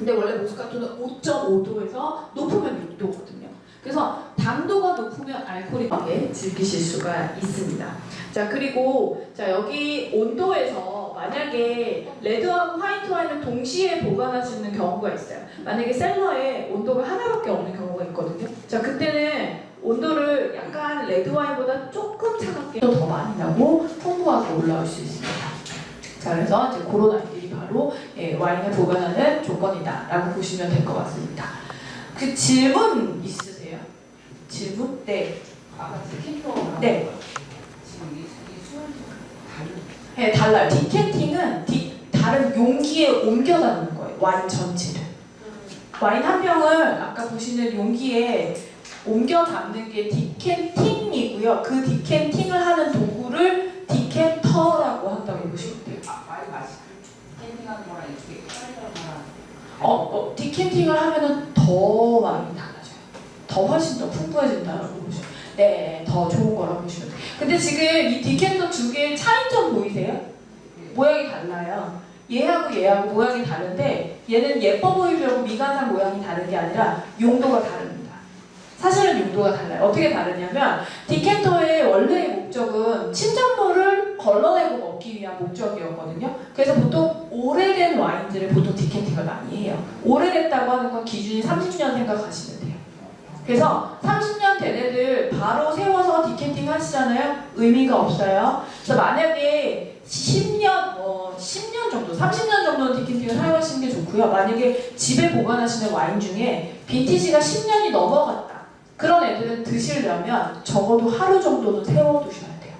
근데 원래 모스카토는 5.5도에서 높으면 6도거든요. 그래서 당도가 높으면 알코올이 강하게 즐기실 수가 있습니다. 자, 그리고 자, 여기 온도에서 만약에 레드하고 화이트 와인을 동시에 보관할 수 있는 경우가 있어요. 만약에 셀러에 온도가 하나밖에 없는 경우가 있거든요. 자, 그때는 온도를 약간 레드 와인보다 조금 차갑게 더 많이 나고 풍부하게 올라올 수 있습니다. 자, 그래서 이제 그런 아이들이 바로 와인을 보관하는 조건이다라고 보시면 될 것 같습니다. 그 질문 있으세요? 질문? 네. 아까 디켄터랑 네. 지금 이게 수원이 다른. 네, 달라요. 디켄팅은 다른 용기에 옮겨 담는 거예요. 와인 전체를. 와인 한 병을 아까 보시는 용기에 옮겨 담는 게 디켄팅이고요. 그 디켄팅을 하는 도구를 디켄터라고 한다고 보시면 돼요. 와인 맛이 디켄팅하는 거랑 이쪽에 컬러랑 디켄팅을 하면은 더 많이 달라져요. 더 훨씬 더 풍부해진다고 보시면 네, 더 좋은 거라고 보시면 돼요. 근데 지금 이 디켄터 두 개의 차이점 보이세요? 모양이 달라요. 얘하고 모양이 다른데 얘는 예뻐 보이려고 미간상 모양이 다른 게 아니라 용도가 다릅니다. 사실은 용도가 달라요. 어떻게 다르냐면 디켄터의 원래의 목적은 침전물을 걸러내고 먹기 위한 목적이었거든요. 그래서 보통 오래된 와인들을 보통 디켄팅을 많이 해요. 오래됐다고 하는 건 기준이 30년 생각하시면 돼요. 그래서 30년 된 애들 바로 세워서 디켄팅 하시잖아요. 의미가 없어요. 그래서 만약에 10년 정도, 30년 정도는 디켄팅을 사용하시는 게 좋고요. 만약에 집에 보관하시는 와인 중에 빈티지가 10년이 넘어갔다. 그런 애들은 드시려면 적어도 하루 정도는 세워두셔야 돼요.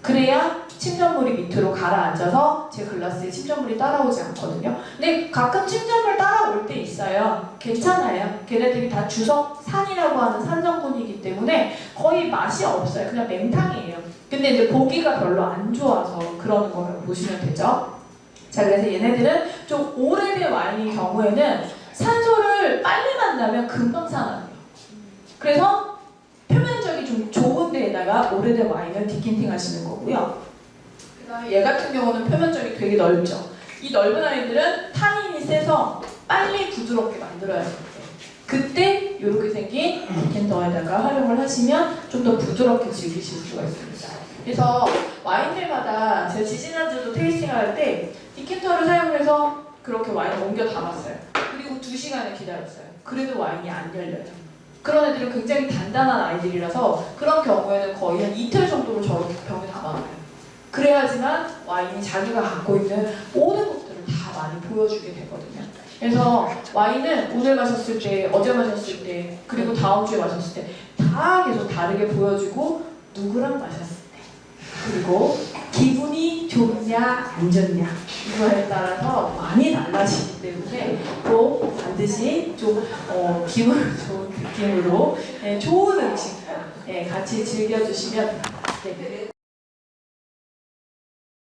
그래야 침전물이 밑으로 가라앉아서 제 글라스에 침전물이 따라오지 않거든요. 근데 가끔 침전물 따라올 때 있어요. 괜찮아요. 걔네들이 다 주석산이라고 하는 산성분이기 때문에 거의 맛이 없어요. 그냥 맹탕이에요. 근데 이제 보기가 별로 안 좋아서 그러는 거라고 보시면 되죠. 자, 그래서 얘네들은 좀 오래된 와인의 경우에는 산소를 빨리 만나면 금방 산화돼요. 그래서 표면적이 좀 좋은 데에다가 오래된 와인을 디켄팅 하시는 거고요. 그 다음에 얘 같은 경우는 표면적이 되게 넓죠. 이 넓은 아이들은 타닌이 세서 빨리 부드럽게 만들어야 돼요. 그때 이렇게 생긴 디켄터에다가 활용을 하시면 좀 더 부드럽게 즐기실 수가 있습니다. 그래서 와인들마다 제가 지지난주도 테이스팅을 할 때 디켄터를 사용해서 그렇게 와인을 옮겨 담았어요. 그리고 2시간을 기다렸어요. 그래도 와인이 안 열려요. 그런 애들은 굉장히 단단한 아이들이라서 그런 경우에는 거의 한 이틀 정도로 저렇게 병에 담아놔요. 그래야지만 와인이 자기가 갖고 있는 모든 것들을 다 많이 보여주게 되거든요. 그래서 와인은 오늘 마셨을 때, 어제 마셨을 때, 그리고 다음 주에 마셨을 때 다 계속 다르게 보여주고 누구랑 마셨을 때, 그리고 기분이 좋냐 안 좋냐 이거에 따라서 많이 달라지기 때문에 꼭 반드시 좀 기분 좋은 느낌으로 좋은 음식 같이 즐겨주시면